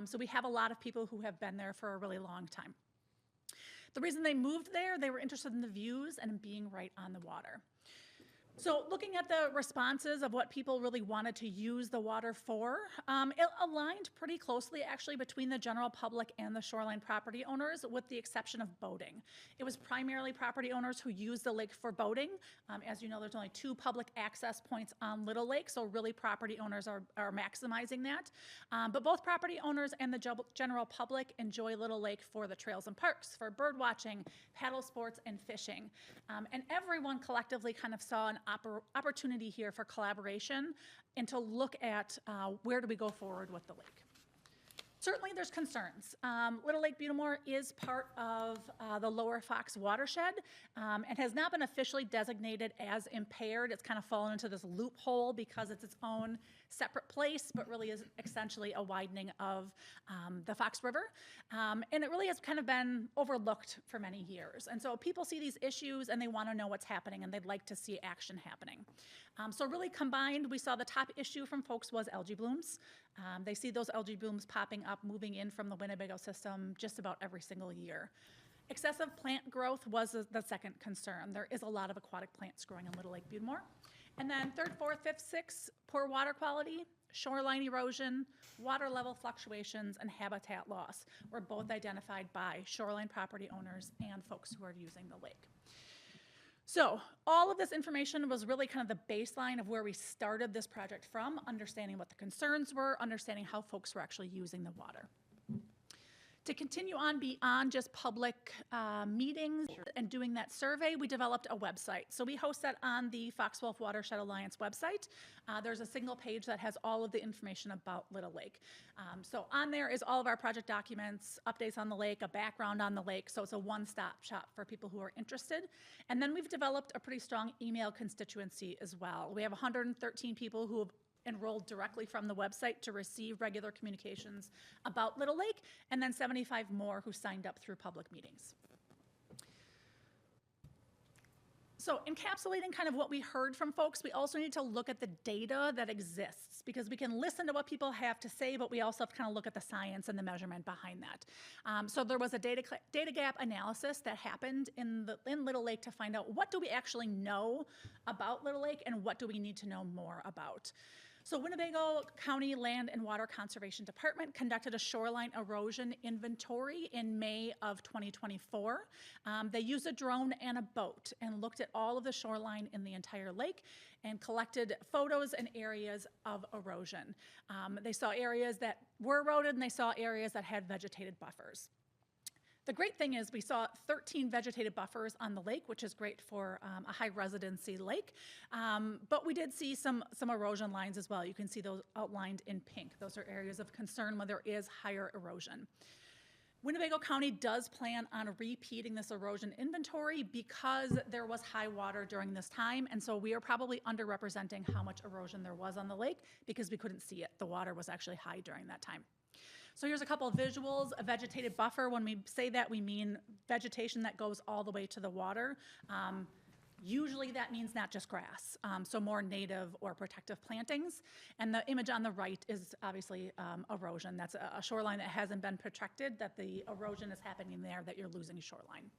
Speaker 10: So we have a lot of people who have been there for a really long time. The reason they moved there, they were interested in the views and in being right on the water. So looking at the responses of what people really wanted to use the water for, it aligned pretty closely actually between the general public and the shoreline property owners, with the exception of boating. It was primarily property owners who used the lake for boating. As you know, there's only 2 public access points on Little Lake, so really property owners are maximizing that. But both property owners and the general public enjoy Little Lake for the trails and parks, for bird watching, paddle sports, and fishing. And everyone collectively kind of saw an opportunity here for collaboration and to look at where do we go forward with the lake. Certainly there's concerns. Little Lake Butte is part of the Lower Fox watershed and has not been officially designated as impaired. It's kind of fallen into this loophole because it's its own separate place, but really is essentially a widening of the Fox River. And it really has kind of been overlooked for many years. And so people see these issues and they want to know what's happening and they'd like to see action happening. So really combined, we saw the top issue from folks was algae blooms. They see those algae blooms popping up, moving in from the Winnebago system just about every single year. Excessive plant growth was the second concern. There is a lot of aquatic plants growing in Little Lake Butte. And then third, fourth, fifth, sixth, poor water quality, shoreline erosion, water level fluctuations, and habitat loss were both identified by shoreline property owners and folks who are using the lake. So all of this information was really kind of the baseline of where we started this project from, understanding what the concerns were, understanding how folks were actually using the water. To continue on beyond just public meetings and doing that survey, we developed a website. So we host that on the Fox Wolf Watershed Alliance website. There's a single page that has all of the information about Little Lake. So on there is all of our project documents, updates on the lake, a background on the lake. So it's a one-stop shop for people who are interested. And then we've developed a pretty strong email constituency as well. We have 113 people who have enrolled directly from the website to receive regular communications about Little Lake, and then 75 more who signed up through public meetings. So encapsulating kind of what we heard from folks, we also need to look at the data that exists, because we can listen to what people have to say, but we also have to kind of look at the science and the measurement behind that. So there was a data gap analysis that happened in Little Lake to find out what do we actually know about Little Lake and what do we need to know more about. So Winnebago County Land and Water Conservation Department conducted a shoreline erosion inventory in May of 2024. They used a drone and a boat and looked at all of the shoreline in the entire lake and collected photos and areas of erosion. They saw areas that were eroded and they saw areas that had vegetated buffers. The great thing is we saw 13 vegetated buffers on the lake, which is great for a high residency lake. But we did see some erosion lines as well. You can see those outlined in pink. Those are areas of concern when there is higher erosion. Winnebago County does plan on repeating this erosion inventory because there was high water during this time, and so we are probably underrepresenting how much erosion there was on the lake because we couldn't see it. The water was actually high during that time. So here's a couple of visuals. A vegetated buffer, when we say that, we mean vegetation that goes all the way to the water. Usually that means not just grass, so more native or protective plantings. And the image on the right is obviously erosion. That's a shoreline that hasn't been protected, that the erosion is happening there, that you're losing shoreline.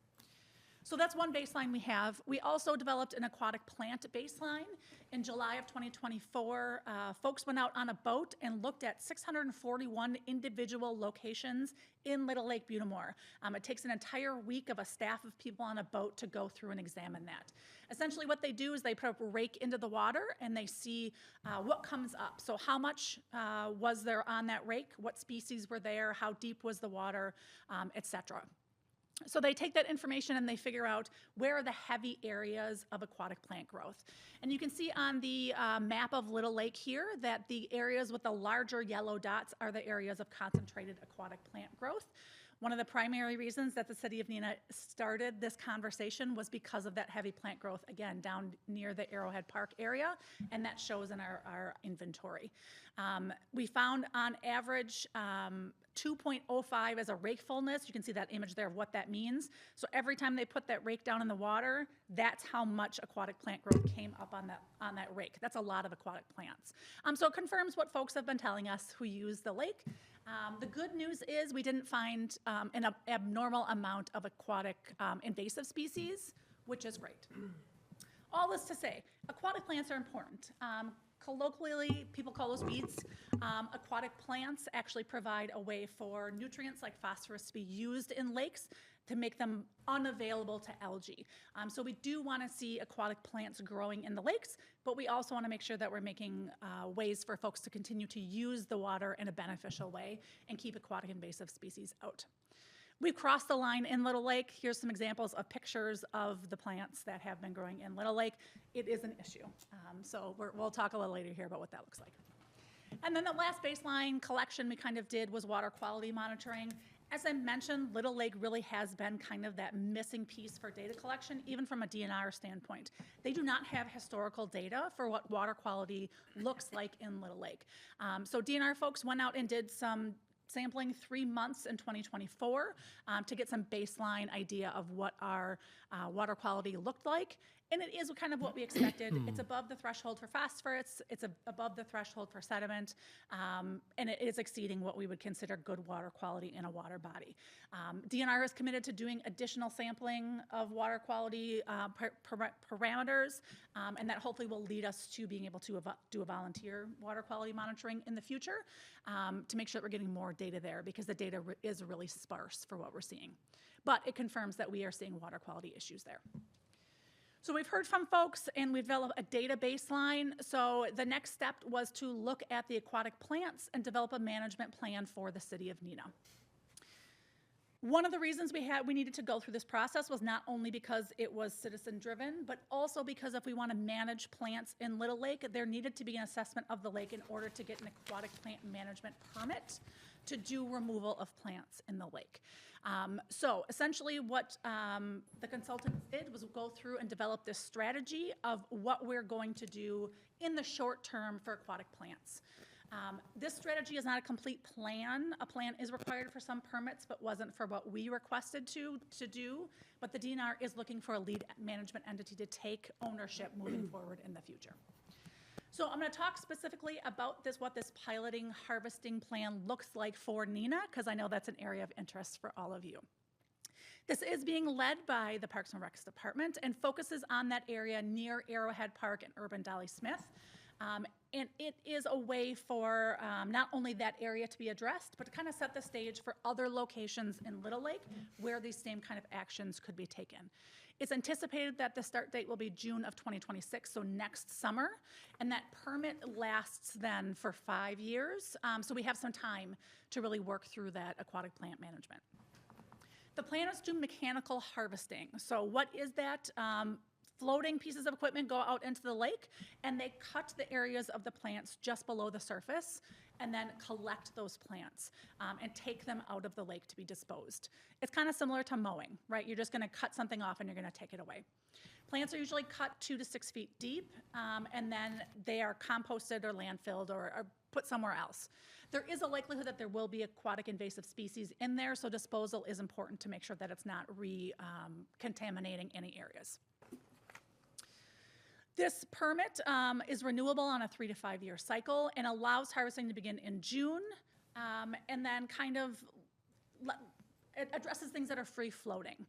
Speaker 10: So that's one baseline we have. We also developed an aquatic plant baseline. In July of 2024, folks went out on a boat and looked at 641 individual locations in Little Lake Butamore. It takes an entire week of a staff of people on a boat to go through and examine that. Essentially what they do is they put a rake into the water and they see what comes up. So how much was there on that rake? What species were there? How deep was the water, et cetera. So they take that information and they figure out where are the heavy areas of aquatic plant growth. And you can see on the map of Little Lake here that the areas with the larger yellow dots are the areas of concentrated aquatic plant growth. One of the primary reasons that the city of Neenah started this conversation was because of that heavy plant growth, again, down near the Arrowhead Park area, and that shows in our inventory. We found on average 2.05 as a rake fullness. You can see that image there of what that means. So every time they put that rake down in the water, that's how much aquatic plant growth came up on that rake. That's a lot of aquatic plants. So it confirms what folks have been telling us who use the lake. The good news is we didn't find an abnormal amount of aquatic invasive species, which is great. All this to say, aquatic plants are important. Colloquially, people call those weeds. Aquatic plants actually provide a way for nutrients like phosphorus to be used in lakes to make them unavailable to algae. So we do want to see aquatic plants growing in the lakes, but we also want to make sure that we're making ways for folks to continue to use the water in a beneficial way and keep aquatic invasive species out. We've crossed the line in Little Lake. Here's some examples of pictures of the plants that have been growing in Little Lake. It is an issue. So we'll talk a little later here about what that looks like. And then the last baseline collection we kind of did was water quality monitoring. As I mentioned, Little Lake really has been kind of that missing piece for data collection, even from a DNR standpoint. They do not have historical data for what water quality looks like in Little Lake. So DNR folks went out and did some sampling 3 months in 2024 to get some baseline idea of what our water quality looked like. And it is kind of what we expected. It's above the threshold for phosphorus, it's above the threshold for sediment, and it is exceeding what we would consider good water quality in a water body. DNR is committed to doing additional sampling of water quality parameters, and that hopefully will lead us to being able to do a volunteer water quality monitoring in the future to make sure that we're getting more data there, because the data is really sparse for what we're seeing. But it confirms that we are seeing water quality issues there. So we've heard from folks and we've developed a data baseline. So the next step was to look at the aquatic plants and develop a management plan for the city of Neenah. One of the reasons we needed to go through this process was not only because it was citizen driven, but also because if we want to manage plants in Little Lake, there needed to be an assessment of the lake in order to get an aquatic plant management permit to do removal of plants in the lake. So essentially what the consultants did was go through and develop this strategy of what we're going to do in the short term for aquatic plants. This strategy is not a complete plan. A plan is required for some permits, but wasn't for what we requested to do. But the DNR is looking for a lead management entity to take ownership moving forward in the future. So I'm going to talk specifically about what this piloting harvesting plan looks like for Neenah, because I know that's an area of interest for all of you. This is being led by the Parks and Recs Department and focuses on that area near Arrowhead Park and Urban Dolly Smith. And it is a way for not only that area to be addressed, but to kind of set the stage for other locations in Little Lake where these same kind of actions could be taken. It's anticipated that the start date will be June of 2026, so next summer, and that permit lasts then for 5 years. So we have some time to really work through that aquatic plant management. The plan is to do mechanical harvesting. So what is that? Floating pieces of equipment go out into the lake and they cut the areas of the plants just below the surface and then collect those plants and take them out of the lake to be disposed. It's kind of similar to mowing, right? You're just going to cut something off and you're going to take it away. Plants are usually cut 2 to 6 feet deep and then they are composted or landfilled or put somewhere else. There is a likelihood that there will be aquatic invasive species in there, so disposal is important to make sure that it's not contaminating any areas. This permit is renewable on a 3 to 5 year cycle and allows harvesting to begin in June, and then kind of it addresses things that are free floating.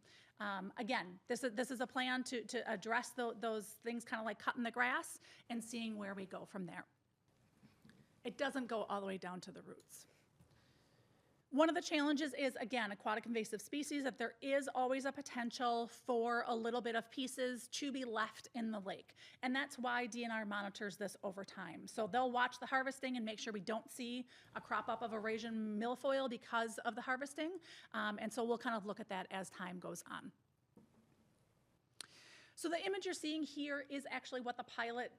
Speaker 10: Again, this is a plan to address those things, kind of like cutting the grass and seeing where we go from there. It doesn't go all the way down to the roots. One of the challenges is, again, aquatic invasive species, that there is always a potential for a little bit of pieces to be left in the lake. And that's why DNR monitors this over time. So they'll watch the harvesting and make sure we don't see a crop up of Eurasian milfoil because of the harvesting. And so we'll kind of look at that as time goes on. So the image you're seeing here is actually what the pilot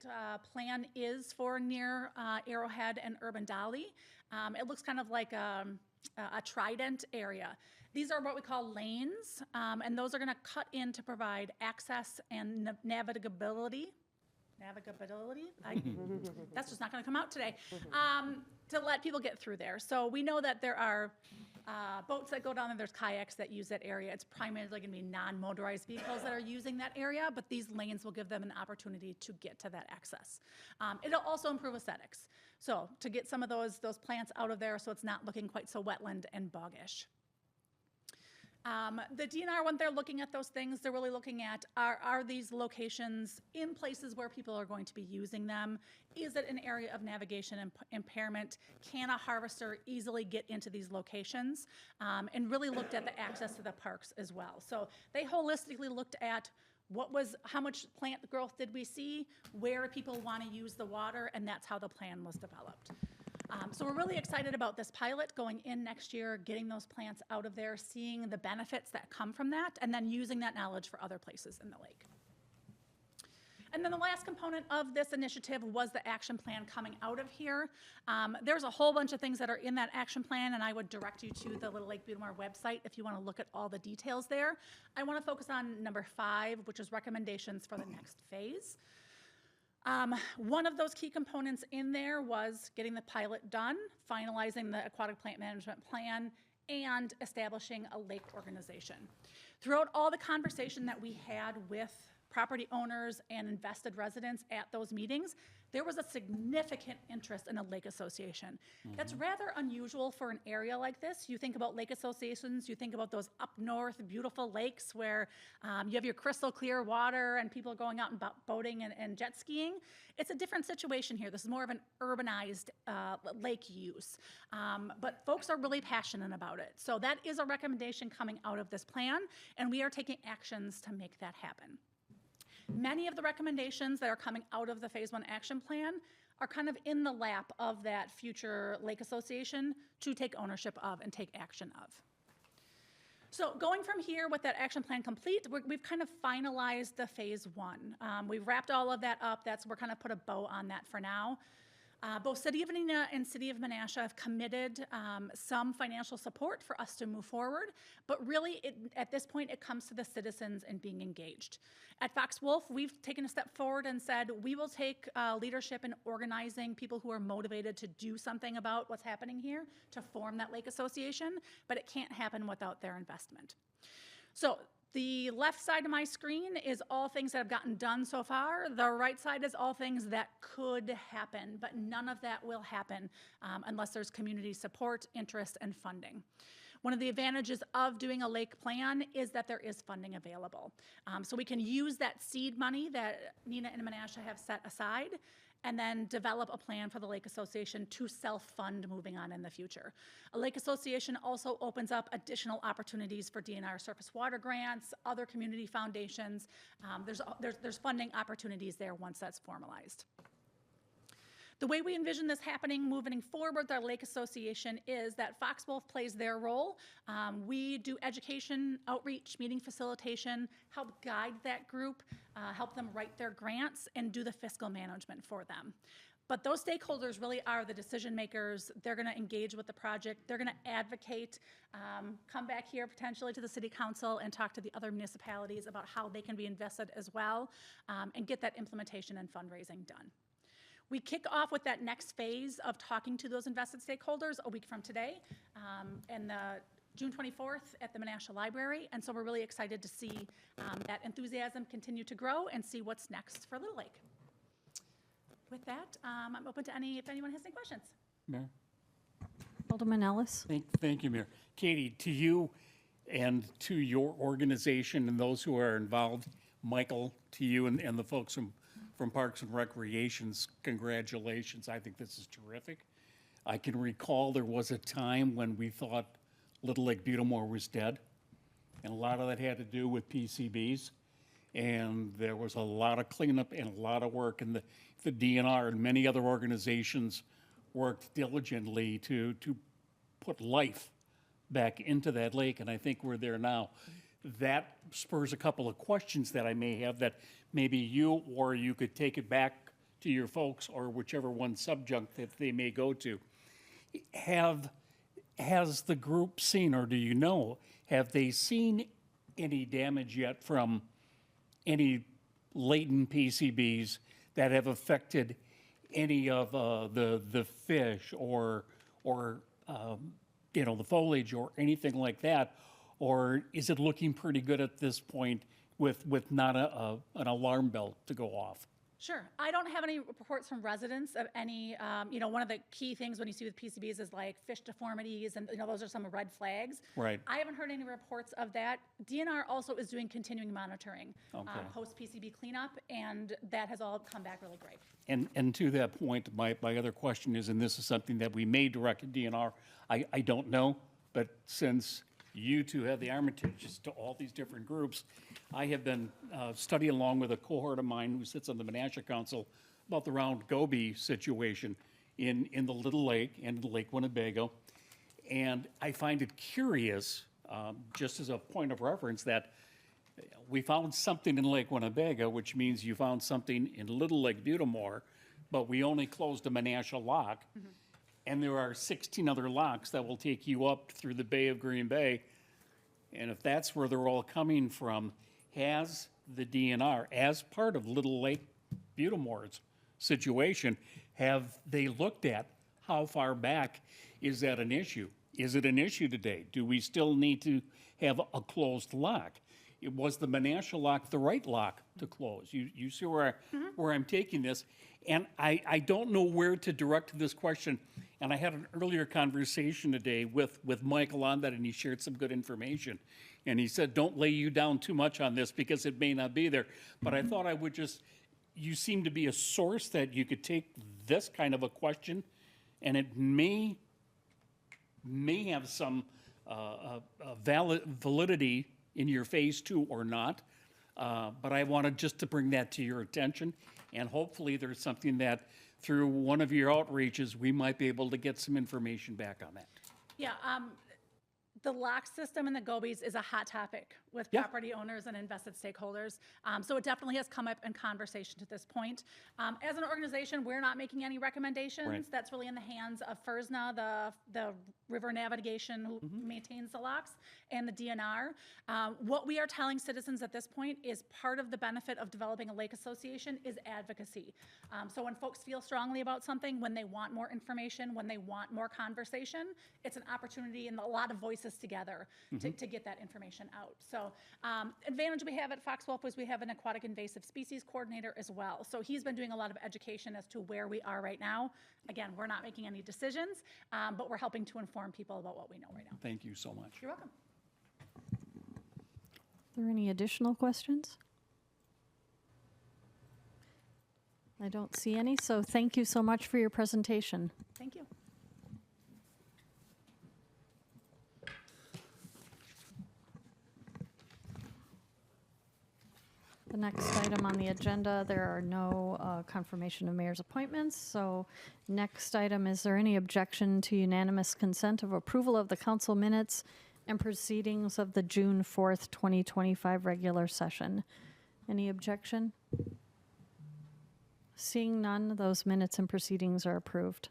Speaker 10: plan is for near Arrowhead and Urban Dolly. It looks kind of like a trident area. These are what we call lanes, and those are going to cut in to provide access and navigability. That's just not going to come out today. To let people get through there. So we know that there are boats that go down there, there's kayaks that use that area. It's primarily going to be non-motorized vehicles that are using that area, but these lanes will give them an opportunity to get to that access. It'll also improve aesthetics. So to get some of those plants out of there so it's not looking quite so wetland and boggish. The DNR, when they're looking at those things, they're really looking at, are these locations in places where people are going to be using them? Is it an area of navigation and impairment? Can a harvester easily get into these locations? And really looked at the access to the parks as well. So they holistically looked at how much plant growth did we see, where people want to use the water, and that's how the plan was developed. So we're really excited about this pilot going in next year, getting those plants out of there, seeing the benefits that come from that, and then using that knowledge for other places in the lake. And then the last component of this initiative was the action plan coming out of here. There's a whole bunch of things that are in that action plan, and I would direct you to the Little Lake Beautimore website if you want to look at all the details there. I want to focus on number 5, which is recommendations for the next phase. One of those key components in there was getting the pilot done, finalizing the aquatic plant management plan, and establishing a lake organization. Throughout all the conversation that we had with property owners and invested residents at those meetings, there was a significant interest in a lake association. That's rather unusual for an area like this. You think about lake associations, you think about those up north beautiful lakes where you have your crystal clear water and people are going out and boating and jet skiing. It's a different situation here. This is more of an urbanized lake use. But folks are really passionate about it. So that is a recommendation coming out of this plan, and we are taking actions to make that happen. Many of the recommendations that are coming out of the Phase 1 action plan are kind of in the lap of that future lake association to take ownership of and take action of. So going from here with that action plan complete, we've kind of finalized the Phase 1. We've wrapped all of that up. We're kind of put a bow on that for now. Both City of Neenah and City of Menasha have committed some financial support for us to move forward, but really at this point it comes to the citizens and being engaged. At Fox Wolf, we've taken a step forward and said we will take leadership in organizing people who are motivated to do something about what's happening here, to form that lake association, but it can't happen without their investment. So the left side of my screen is all things that have gotten done so far. The right side is all things that could happen, but none of that will happen unless there's community support, interest, and funding. One of the advantages of doing a lake plan is that there is funding available. So we can use that seed money that Neenah and Menasha have set aside and then develop a plan for the Lake Association to self-fund moving on in the future. A Lake Association also opens up additional opportunities for DNR surface water grants, other community foundations. There's funding opportunities there once that's formalized. The way we envision this happening moving forward with our Lake Association is that Fox Wolf plays their role. We do education, outreach, meeting facilitation, help guide that group, help them write their grants, and do the fiscal management for them. But those stakeholders really are the decision makers. They're going to engage with the project. They're going to advocate, come back here potentially to the City Council and talk to the other municipalities about how they can be invested as well, and get that implementation and fundraising done. We kick off with that next phase of talking to those invested stakeholders a week from today, and June 24th at the Menasha Library. And so we're really excited to see that enthusiasm continue to grow and see what's next for Little Lake. With that, I'm open to if anyone has any questions.
Speaker 11: Mayor?
Speaker 2: Alderman Ellis?
Speaker 11: Thank you, Mayor. Katie, to you and to your organization and those who are involved, Michael, to you and the folks from Parks and Recreations, congratulations. I think this is terrific. I can recall there was a time when we thought Little Lake Butamore was dead, and a lot of that had to do with PCBs. And there was a lot of cleanup and a lot of work, and the DNR and many other organizations worked diligently to put life back into that lake, and I think we're there now. That spurs a couple of questions that I may have that maybe you or you could take it back to your folks or whichever one subject that they may go to. Has the group seen, or do you know, have they seen any damage yet from any latent PCBs that have affected any of the fish or the foliage or anything like that? Or is it looking pretty good at this point with not an alarm bell to go off?
Speaker 10: Sure. I don't have any reports from residents of any, one of the key things when you see with PCBs is like fish deformities, and those are some red flags.
Speaker 11: Right.
Speaker 10: I haven't heard any reports of that. DNR also is doing continuing monitoring post PCB cleanup, and that has all come back really great.
Speaker 11: And to that point, my other question is, and this is something that we may direct at DNR, I don't know, but since you two have the armitages to all these different groups, I have been studying along with a cohort of mine who sits on the Menasha Council about the Round Goby situation in the Little Lake and Lake Winnebago. And I find it curious, just as a point of reference, that we found something in Lake Winnebago, which means you found something in Little Lake Butamore, but we only closed a Menasha lock. Mm-hmm. And there are 16 other locks that will take you up through the Bay of Green Bay. And if that's where they're all coming from, has the DNR, as part of Little Lake Butamore's situation, have they looked at how far back is that an issue? Is it an issue today? Do we still need to have a closed lock? Was the Menasha lock the right lock to close? You see where I'm taking this? And I don't know where to direct this question. And I had an earlier conversation today with Michael on that, and he shared some good information. And he said, don't lay you down too much on this because it may not be there. But I thought I would just, you seem to be a source that you could take this kind of a question, and it may have some validity in your phase two or not. But I wanted just to bring that to your attention. And hopefully there's something that through one of your outreaches, we might be able to get some information back on that.
Speaker 10: Yeah, the lock system in the Gobies is a hot topic with
Speaker 11: Yeah.
Speaker 10: property owners and invested stakeholders. So it definitely has come up in conversation to this point. As an organization, we're not making any recommendations.
Speaker 11: Right.
Speaker 10: That's really in the hands of FERSNA, the river navigation who maintains the locks, and the DNR. What we are telling citizens at this point is part of the benefit of developing a lake association is advocacy. So when folks feel strongly about something, when they want more information, when they want more conversation, it's an opportunity and a lot of voices together to get that information out. So advantage we have at Fox Wolf is we have an aquatic invasive species coordinator as well. So he's been doing a lot of education as to where we are right now. Again, we're not making any decisions, but we're helping to inform people about what we know right now.
Speaker 11: Thank you so much.
Speaker 10: You're welcome.
Speaker 2: Are there any additional questions? I don't see any, so thank you so much for your presentation.
Speaker 10: Thank you.
Speaker 2: The next item on the agenda, there are no confirmation of mayor's appointments. So next item, is there any objection to unanimous consent of approval of the council minutes and proceedings of the June 4th, 2025 regular session? Any objection? Seeing none, those minutes and proceedings are approved.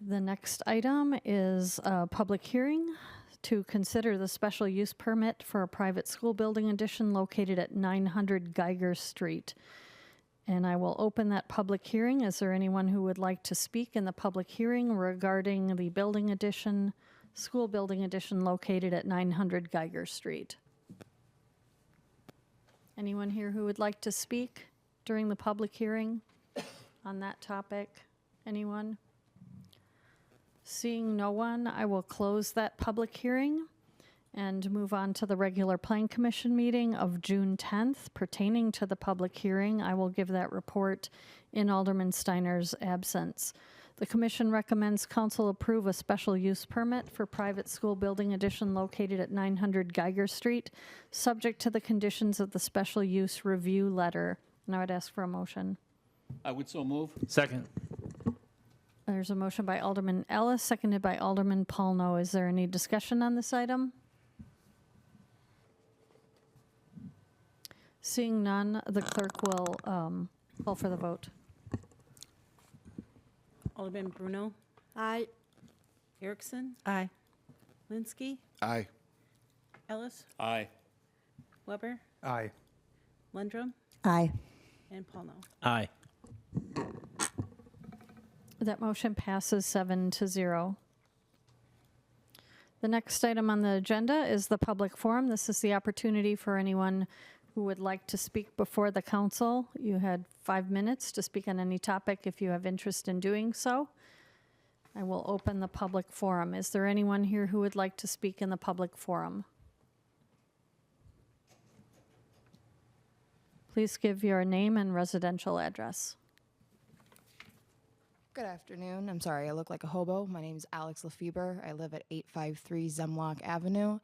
Speaker 2: The next item is a public hearing to consider the special use permit for a private school building addition located at 900 Geiger Street. And I will open that public hearing. Is there anyone who would like to speak in the public hearing regarding the building addition, school building addition located at 900 Geiger Street? Anyone here who would like to speak? during the public hearing on that topic? Anyone? Seeing no one, I will close that public hearing and move on to the regular Plan Commission meeting of June 10th. Pertaining to the public hearing, I will give that report in Alderman Steiner's absence. The commission recommends council approve a special use permit for private school building addition located at 900 Geiger Street, subject to the conditions of the special use review letter. And I would ask for a motion.
Speaker 11: I would so move.
Speaker 6: Second.
Speaker 2: There's a motion by Alderman Ellis, seconded by Alderman Paulno. Is there any discussion on this item? Seeing none, the clerk will call for the vote.
Speaker 3: Alderman Bruno,
Speaker 9: Aye.
Speaker 3: Erickson,
Speaker 9: Aye.
Speaker 3: Linsky,
Speaker 5: Aye.
Speaker 3: Ellis,
Speaker 11: Aye.
Speaker 3: Weber,
Speaker 6: Aye.
Speaker 3: Lundrum,
Speaker 8: Aye.
Speaker 3: and Paulno.
Speaker 6: Aye.
Speaker 2: That motion passes 7-0. The next item on the agenda is the public forum. This is the opportunity for anyone who would like to speak before the council. You had 5 minutes to speak on any topic if you have interest in doing so. I will open the public forum. Is there anyone here who would like to speak in the public forum? Please give your name and residential address.
Speaker 12: Good afternoon. I'm sorry, I look like a hobo. My name's Alex Lefebvre. I live at 853 Zemlock Avenue.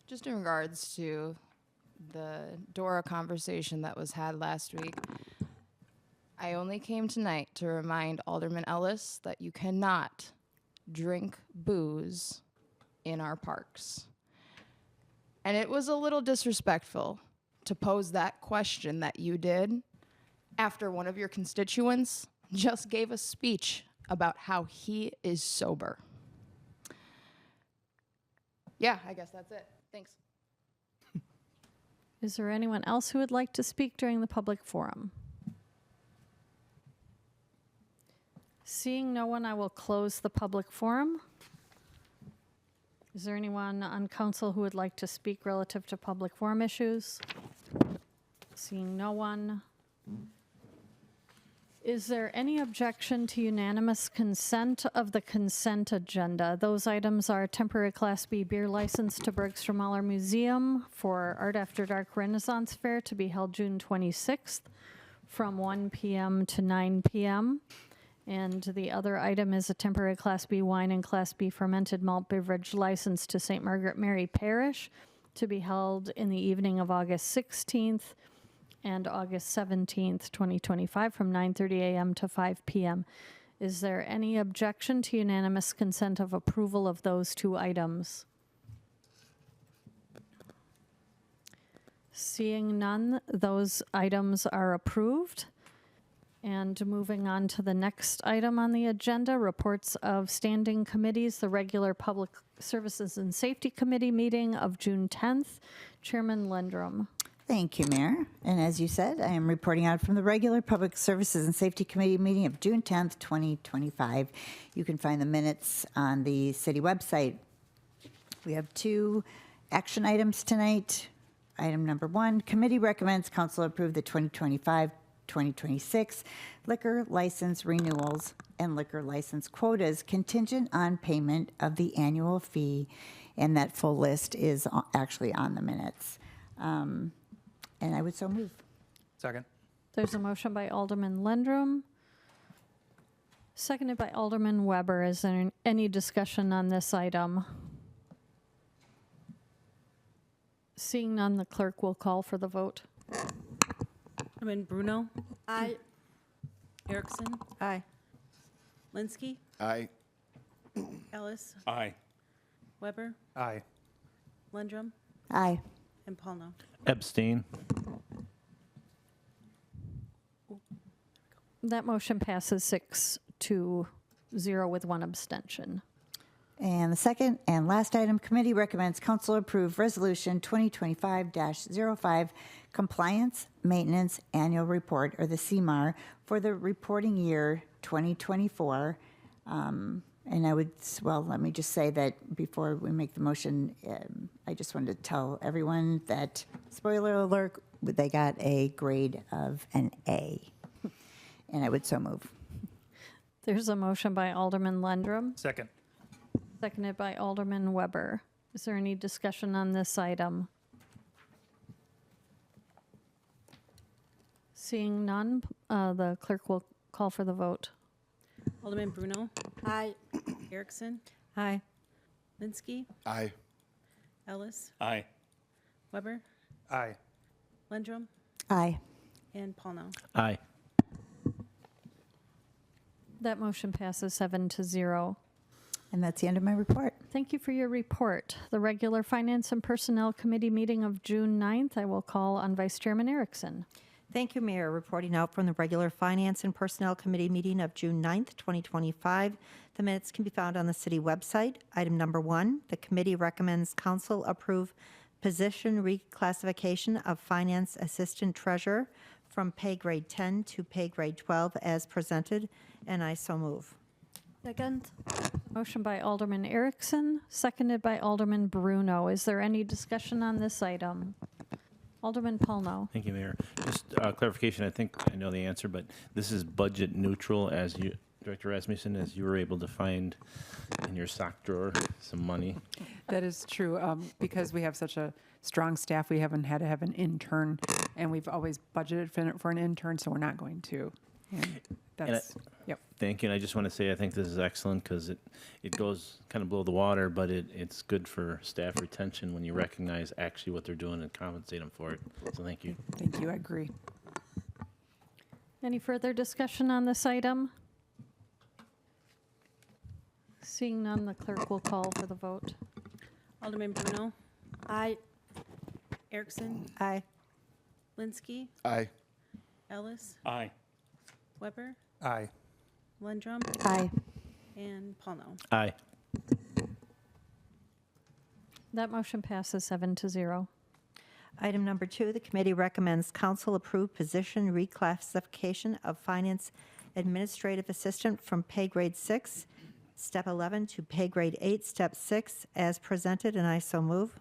Speaker 12: Just in regards to the Dora conversation that was had last week, I only came tonight to remind Alderman Ellis that you cannot drink booze in our parks. And it was a little disrespectful to pose that question that you did after one of your constituents just gave a speech about how he is sober. Yeah, I guess that's it. Thanks.
Speaker 2: Is there anyone else who would like to speak during the public forum? Seeing no one, I will close the public forum. Is there anyone on council who would like to speak relative to public forum issues? Seeing no one. Is there any objection to unanimous consent of the consent agenda? Those items are temporary Class B beer license to Bergstrom Mahler Museum for Art After Dark Renaissance Fair to be held June 26th from 1 p.m. to 9 p.m. And the other item is a temporary Class B wine and Class B fermented malt beverage license to St. Margaret Mary Parish to be held in the evening of August 16th and August 17th, 2025, from 9:30 a.m. to 5 p.m. Is there any objection to unanimous consent of approval of those two items? Seeing none, those items are approved. And moving on to the next item on the agenda, reports of standing committees, the regular Public Services and Safety Committee meeting of June 10th. Chairman Lundrum.
Speaker 8: Thank you, Mayor. And as you said, I am reporting out from the regular Public Services and Safety Committee meeting of June 10th, 2025. You can find the minutes on the city website. We have 2 action items tonight. Item number 1, committee recommends council approve the 2025-2026 liquor license renewals and liquor license quotas contingent on payment of the annual fee, and that full list is actually on the minutes. And I would so move.
Speaker 6: Second.
Speaker 2: There's a motion by Alderman Lundrum, seconded by Alderman Weber. Is there any discussion on this item? Seeing none, the clerk will call for the vote.
Speaker 3: Alderman Bruno,
Speaker 9: Aye.
Speaker 3: Erickson,
Speaker 9: Aye.
Speaker 3: Linsky,
Speaker 5: Aye.
Speaker 3: Ellis,
Speaker 11: Aye.
Speaker 3: Weber,
Speaker 6: Aye.
Speaker 3: Lundrum,
Speaker 8: Aye.
Speaker 3: and Paulno.
Speaker 6: Abstain.
Speaker 2: That motion passes 6-0 with 1 abstention.
Speaker 8: And the second and last item, committee recommends council approve resolution 2025-05 compliance maintenance annual report, or the CMAR, for the reporting year 2024. And I would, well, let me just say that before we make the motion, I just wanted to tell everyone that, spoiler alert, they got a grade of an A. And I would so move.
Speaker 2: There's a motion by Alderman Lendrum,
Speaker 6: Second.
Speaker 2: seconded by Alderman Weber. Is there any discussion on this item? Seeing none, the clerk will call for the vote.
Speaker 3: Alderman Bruno?
Speaker 9: Aye.
Speaker 3: Erickson?
Speaker 9: Aye.
Speaker 3: Linsky?
Speaker 5: Aye.
Speaker 3: Ellis?
Speaker 11: Aye.
Speaker 3: Weber?
Speaker 6: Aye.
Speaker 3: Lendrum?
Speaker 8: Aye.
Speaker 3: And Paulno?
Speaker 6: Aye.
Speaker 2: That motion passes 7-0.
Speaker 8: And that's the end of my report.
Speaker 2: Thank you for your report. The regular Finance and Personnel Committee meeting of June 9th, I will call on Vice Chairman Erickson.
Speaker 9: Thank you, Mayor. Reporting out from the regular Finance and Personnel Committee meeting of June 9th, 2025. The minutes can be found on the city website. Item number 1, the committee recommends council approve position reclassification of Finance Assistant Treasurer from pay grade 10 to pay grade 12 as presented, and I so move.
Speaker 2: Second. Motion by Alderman Erickson, seconded by Alderman Bruno. Is there any discussion on this item? Alderman Paulno.
Speaker 13: Thank you, Mayor. Just clarification, I think I know the answer, but this is budget neutral, as you, Director Rasmussen, as you were able to find in your sock drawer some money.
Speaker 4: That is true. Because we have such a strong staff, we haven't had to have an intern, and we've always budgeted for an intern, so we're not going to. And that's, yep.
Speaker 13: Thank you, and I just want to say I think this is excellent because it goes kind of below the water, but it's good for staff retention when you recognize actually what they're doing and compensate them for it. So thank you.
Speaker 4: Thank you, I agree.
Speaker 2: Any further discussion on this item? Seeing none, the clerk will call for the vote.
Speaker 3: Alderman Bruno?
Speaker 9: Aye.
Speaker 3: Erickson?
Speaker 9: Aye.
Speaker 3: Linsky?
Speaker 5: Aye.
Speaker 3: Ellis?
Speaker 11: Aye.
Speaker 3: Weber?
Speaker 6: Aye.
Speaker 3: Lendrum?
Speaker 8: Aye.
Speaker 3: And Paulno?
Speaker 13: Aye.
Speaker 2: That motion passes 7-0.
Speaker 9: Item number 2, the committee recommends council approve position reclassification of Finance Administrative Assistant from pay grade 6, step 11, to pay grade 8, step 6, as presented, and I so move.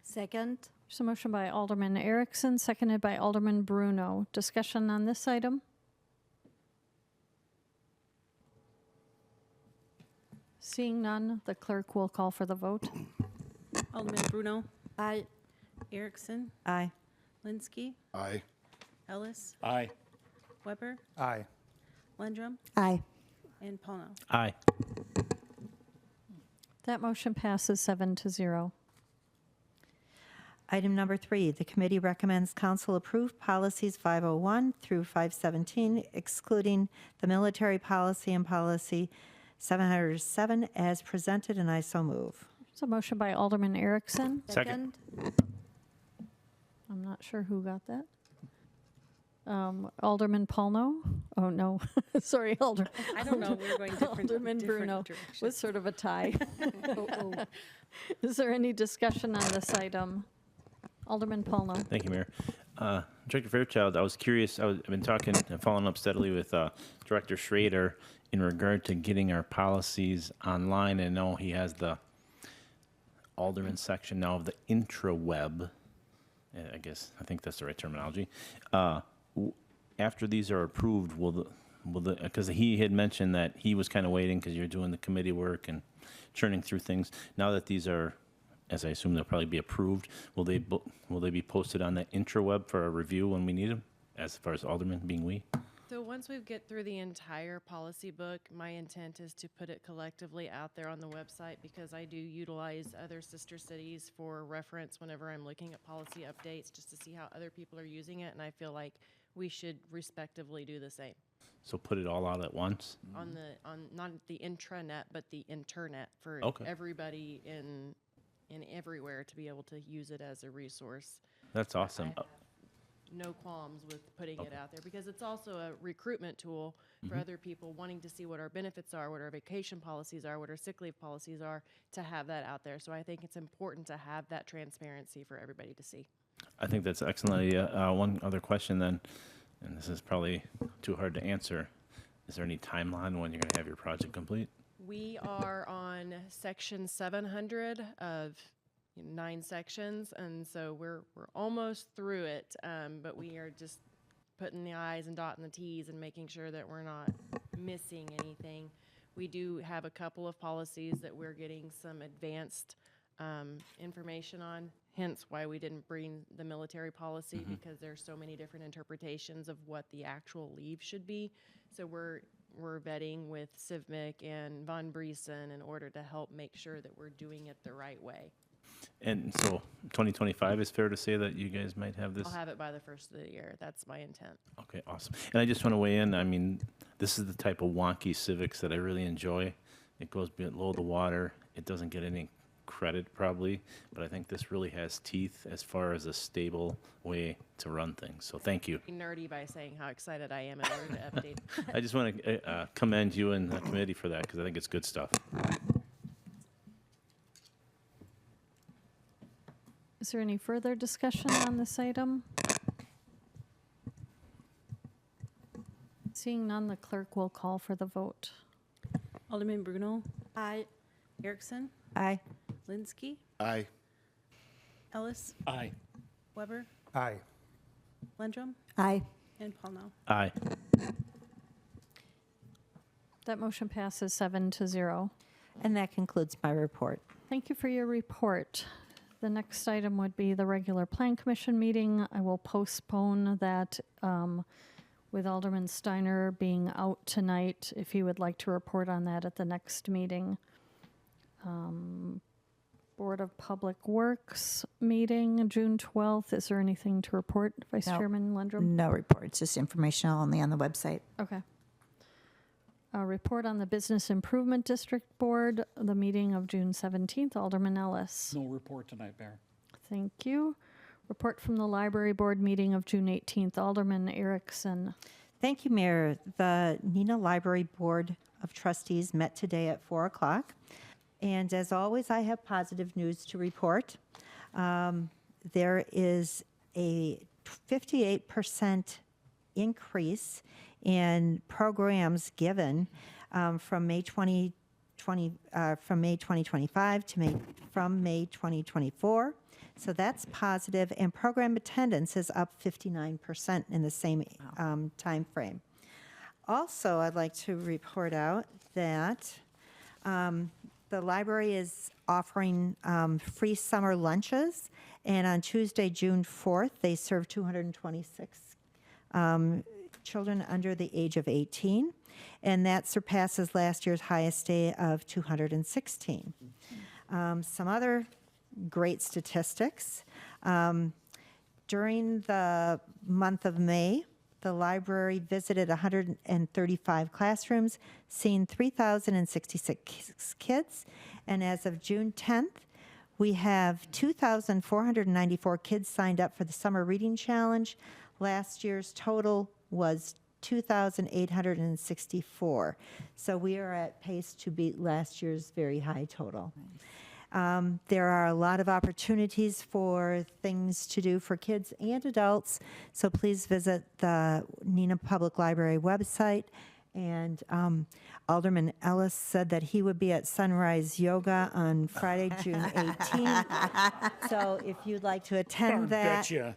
Speaker 2: Second. There's a motion by Alderman Erickson, seconded by Alderman Bruno. Discussion on this item? Seeing none, the clerk will call for the vote.
Speaker 3: Alderman Bruno?
Speaker 9: Aye.
Speaker 3: Erickson?
Speaker 9: Aye.
Speaker 3: Linsky?
Speaker 5: Aye.
Speaker 3: Ellis?
Speaker 11: Aye.
Speaker 3: Weber?
Speaker 6: Aye.
Speaker 3: Lendrum?
Speaker 8: Aye.
Speaker 3: And Paulno?
Speaker 13: Aye.
Speaker 2: That motion passes 7-0.
Speaker 9: Item number 3, the committee recommends council approve policies 501 through 517, excluding the military policy and policy 707 as presented, and I so move.
Speaker 2: There's a motion by Alderman Erickson.
Speaker 13: Second.
Speaker 2: I'm not sure who got that. Alderman Paulno? Oh, no. Sorry, Alderman.
Speaker 3: I don't know, we're going different
Speaker 2: Alderman Bruno
Speaker 3: directions.
Speaker 2: was sort of a tie. Is there any discussion on this item? Alderman Paulno.
Speaker 13: Thank you, Mayor. Director Fairchild, I was curious, I've been talking and following up steadily with Director Schrader in regard to getting our policies online. I know he has the Alderman section now of the intraweb. I think that's the right terminology. After these are approved, because he had mentioned that he was kind of waiting because you're doing the committee work and churning through things. Now that these are, as I assume they'll probably be approved, will they be posted on the intraweb for a review when we need them, as far as Alderman being we?
Speaker 14: So once we get through the entire policy book, my intent is to put it collectively out there on the website, because I do utilize other sister cities for reference whenever I'm looking at policy updates, just to see how other people are using it, and I feel like we should respectively do the same.
Speaker 13: So put it all out at once?
Speaker 14: On not the intranet, but the internet for
Speaker 13: Okay.
Speaker 14: everybody in everywhere to be able to use it as a resource.
Speaker 13: That's awesome.
Speaker 14: I have no qualms with putting it out there, because it's also a recruitment tool for other people wanting to see what our benefits are, what our vacation policies are, what our sick leave policies are, to have that out there. So I think it's important to have that transparency for everybody to see.
Speaker 13: I think that's an excellent idea. One other question then, and this is probably too hard to answer. Is there any timeline when you're going to have your project complete?
Speaker 14: We are on section 700 of, 9 sections, and so we're almost through it, but we are just putting the I's and dotting the T's and making sure that we're not missing anything. We do have a couple of policies that we're getting some advanced information on, hence why we didn't bring the military policy, because there's so many different interpretations of what the actual leave should be. So we're vetting with CIVMIC and Von Briesen in order to help make sure that we're doing it the right way.
Speaker 13: And so 2025 is fair to say that you guys might have this?
Speaker 14: I'll have it by the first of the year. That's my intent.
Speaker 13: Okay, awesome. And I just want to weigh in. I mean, this is the type of wonky civics that I really enjoy. It goes below the water. It doesn't get any credit probably, but I think this really has teeth as far as a stable way to run things. So thank you.
Speaker 14: Be nerdy by saying how excited I am in order to update.
Speaker 13: I just want to commend you and the committee for that because I think it's good stuff.
Speaker 2: Is there any further discussion on this item? Seeing none, the clerk will call for the vote.
Speaker 3: Alderman Bruno,
Speaker 9: Aye.
Speaker 3: Erickson,
Speaker 9: Aye.
Speaker 3: Linsky,
Speaker 5: Aye.
Speaker 3: Ellis,
Speaker 11: Aye.
Speaker 3: Weber,
Speaker 6: Aye.
Speaker 3: Lendrum,
Speaker 8: Aye.
Speaker 3: and Paulnow.
Speaker 13: Aye.
Speaker 2: That motion passes 7-0.
Speaker 9: And that concludes my report.
Speaker 2: Thank you for your report. The next item would be the regular Plan Commission meeting. I will postpone that with Alderman Steiner being out tonight, if he would like to report on that at the next meeting. Board of Public Works meeting, June 12th. Is there anything to report, Vice
Speaker 8: No.
Speaker 2: Chairman Lendrum?
Speaker 8: No reports, just informational only on the website.
Speaker 2: Okay. A report on the Business Improvement District Board, the meeting of June 17th, Alderman Ellis.
Speaker 11: No report tonight, Mayor.
Speaker 2: Thank you. Report from the Library Board meeting of June 18th, Alderman Erickson.
Speaker 9: Thank you, Mayor. The Neenah Library Board of Trustees met today at 4 o'clock. And as always, I have positive news to report. There is a 58% increase in programs given from May 2025 to from May 2024. So that's positive, and program attendance is up 59% in the same time frame. Also, I'd like to report out that the library is offering free summer lunches, and on Tuesday, June 4th, they serve 226 children under the age of 18, and that surpasses last year's highest day of 216. Some other great statistics. During the month of May, the library visited 135 classrooms, seeing 3,066 kids, and as of June 10th, we have 2,494 kids signed up for the Summer Reading Challenge. Last year's total was 2,864. So we are at pace to beat last year's very high total. There are a lot of opportunities for things to do for kids and adults, so please visit the Neenah Public Library website. And Alderman Ellis said that he would be at Sunrise Yoga on Friday, June 18th. So if you'd like to attend that,
Speaker 11: Betcha.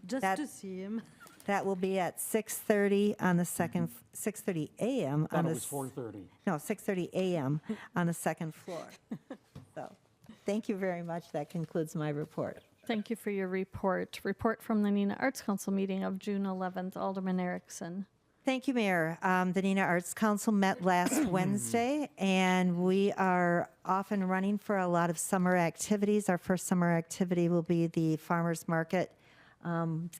Speaker 9: just to see him. That will be at 6:30 on the second, 6:30 a.m.
Speaker 11: Thought
Speaker 9: on
Speaker 11: it
Speaker 9: the
Speaker 11: was 4:30.
Speaker 9: No, 6:30 a.m. on the second floor. So, thank you very much. That concludes my report.
Speaker 2: Thank you for your report. Report from the Neenah Arts Council meeting of June 11th, Alderman Erickson.
Speaker 9: Thank you, Mayor. The Neenah Arts Council met last Wednesday, and we are off and running for a lot of summer activities. Our first summer activity will be the Farmers Market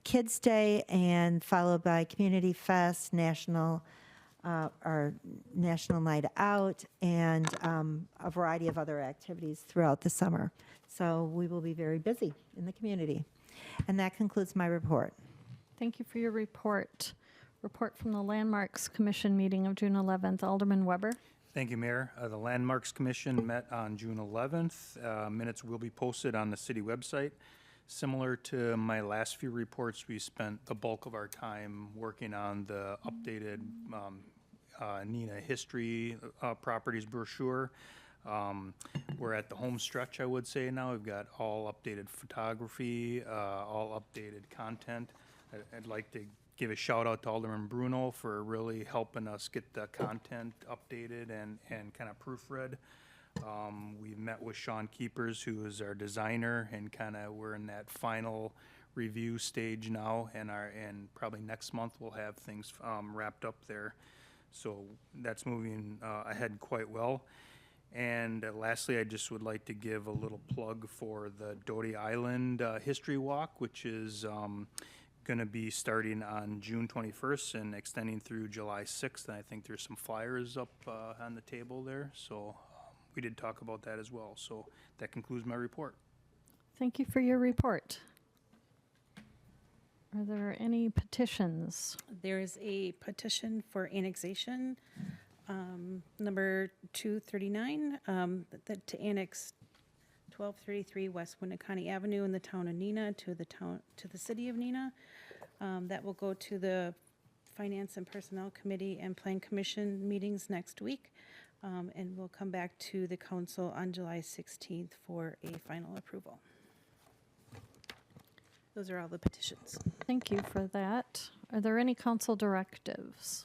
Speaker 9: Kids Day, and followed by Community Fest, our National Night Out, and a variety of other activities throughout the summer. So we will be very busy in the community. And that concludes my report.
Speaker 2: Thank you for your report. Report from the Landmarks Commission meeting of June 11th, Alderman Weber.
Speaker 6: Thank you, Mayor. The Landmarks Commission met on June 11th. Minutes will be posted on the city website. Similar to my last few reports, we spent the bulk of our time working on the updated Neenah History Properties brochure.
Speaker 15: We're at the home stretch, I would say now. We've got all updated photography, all updated content. I'd like to give a shout out to Alderman Bruno for really helping us get the content updated and kind of proofread. We met with Sean Keepers, who is our designer, and kind of we're in that final review stage now, and probably next month we'll have things wrapped up there. So that's moving ahead quite well. And lastly, I just would like to give a little plug for the Doty Island History Walk, which is going to be starting on June 21st and extending through July 6th. And I think there's some flyers up on the table there. So we did talk about that as well. So that concludes my report.
Speaker 2: Thank you for your report. Are there any petitions?
Speaker 3: There is a petition for annexation, number 239, to annex 1233 West Winneconne Avenue in the town of Neenah to the city of Neenah. That will go to the Finance and Personnel Committee and Plan Commission meetings next week, and we'll come back to the council on July 16th for a final approval. Those are all the petitions.
Speaker 2: Thank you for that. Are there any council directives?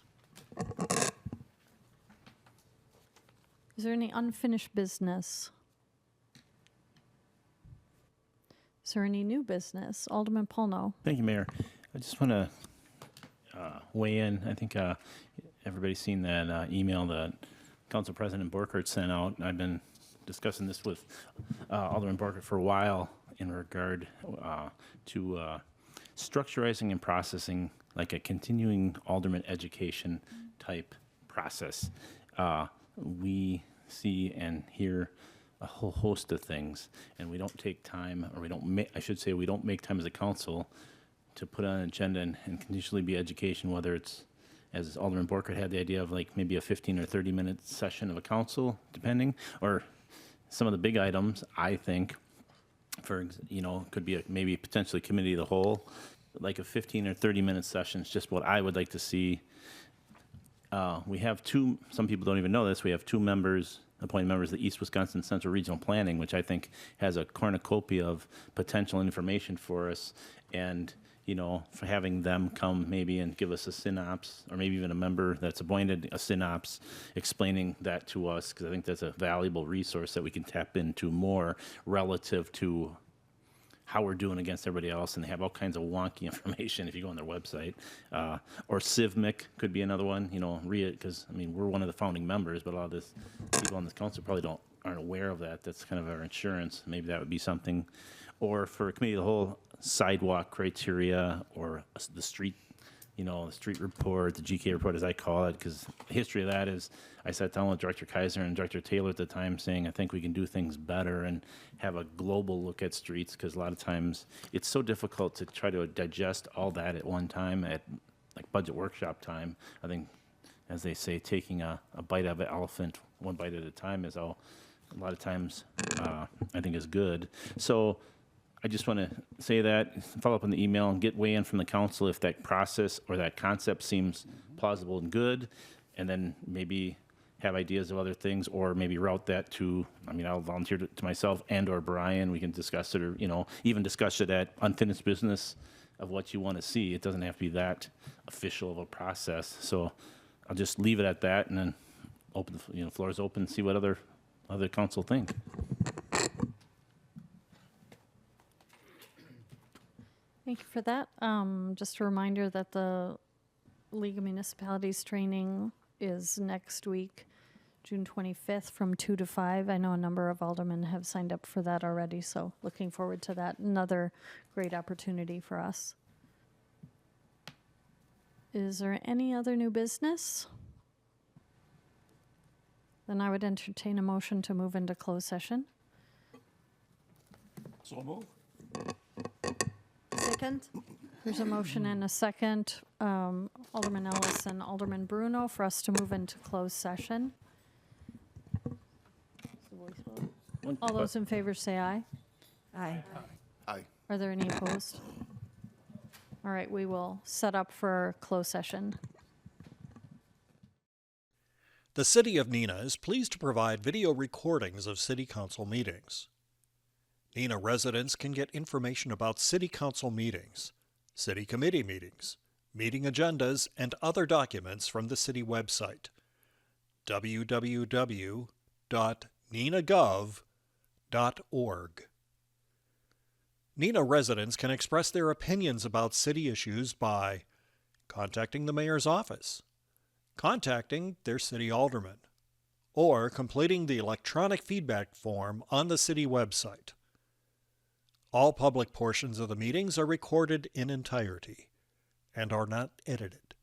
Speaker 2: Is there any unfinished business? Is there any new business? Alderman Polno.
Speaker 13: Thank you, Mayor. I just want to weigh in. I think everybody's seen that email that Council President Borkert sent out. I've been discussing this with Alderman Borkert for a while in regard to structurizing and processing like a continuing alderman education type process. We see and hear a whole host of things, and we don't take time, or we don't we don't make time as a council to put on an agenda and continually be education, whether it's, as Alderman Borkert had the idea of like maybe a 15 or 30 minute session of a council, depending, or some of the big items, I think, could be maybe potentially committee of the whole, like a 15 or 30 minute session is just what I would like to see. We have some people don't even know this, we have two appointed members of the East Wisconsin Central Regional Planning, which I think has a cornucopia of potential information for us, and for having them come maybe and give us a synopsis, or maybe even a member that's appointed a synopsis explaining that to us, because I think that's a valuable resource that we can tap into more relative to how we're doing against everybody else, and they have all kinds of wonky information if you go on their website. Or CIVMIC could be another one, because, we're one of the founding members, but a lot of this people on this council probably aren't aware of that. That's kind of our insurance. Maybe that would be something. Or for a committee of the whole, sidewalk criteria, or the street, the street report, the GK report, as I call it, because the history of that is I sat down with Director Kaiser and Director Taylor at the time saying, I think we can do things better and have a global look at streets, because a lot of times it's so difficult to try to digest all that at one time at like budget workshop time. I think, as they say, taking a bite of an elephant one bite at a time is all a lot of times I think is good. So I just want to say that, follow up on the email and get weigh in from the council if that process or that concept seems plausible and good, and then maybe have ideas of other things, or maybe route that to, I'll volunteer to myself and or Brian. We can discuss it, or, even discuss it at unfinished business of what you want to see. It doesn't have to be that official of a process. So I'll just leave it at that, and then open the floor is open, see what other council think.
Speaker 2: Thank you for that. Just a reminder that the League of Municipalities training is next week, June 25th from 2 to 5. I know a number of aldermen have signed up for that already, so looking forward to that. Another great opportunity for us. Is there any other new business? Then I would entertain a motion to move into closed session.
Speaker 11: So move.
Speaker 9: Second?
Speaker 2: There's a motion and a second. Alderman Ellis and Alderman Bruno for us to move into closed session. All those in favor say aye.
Speaker 9: Aye.
Speaker 6: Aye.
Speaker 2: Are there any opposed? All right, we will set up for closed session.
Speaker 1: The City of Neenah is pleased to provide video recordings of City Council meetings. Neenah residents can get information about City Council meetings, City Committee meetings, meeting agendas, and other documents from the City website, www.neenahgov.org. Neenah residents can express their opinions about city issues by contacting the mayor's office, contacting their city alderman, or completing the electronic feedback form on the city website. All public portions of the meetings are recorded in entirety and are not edited.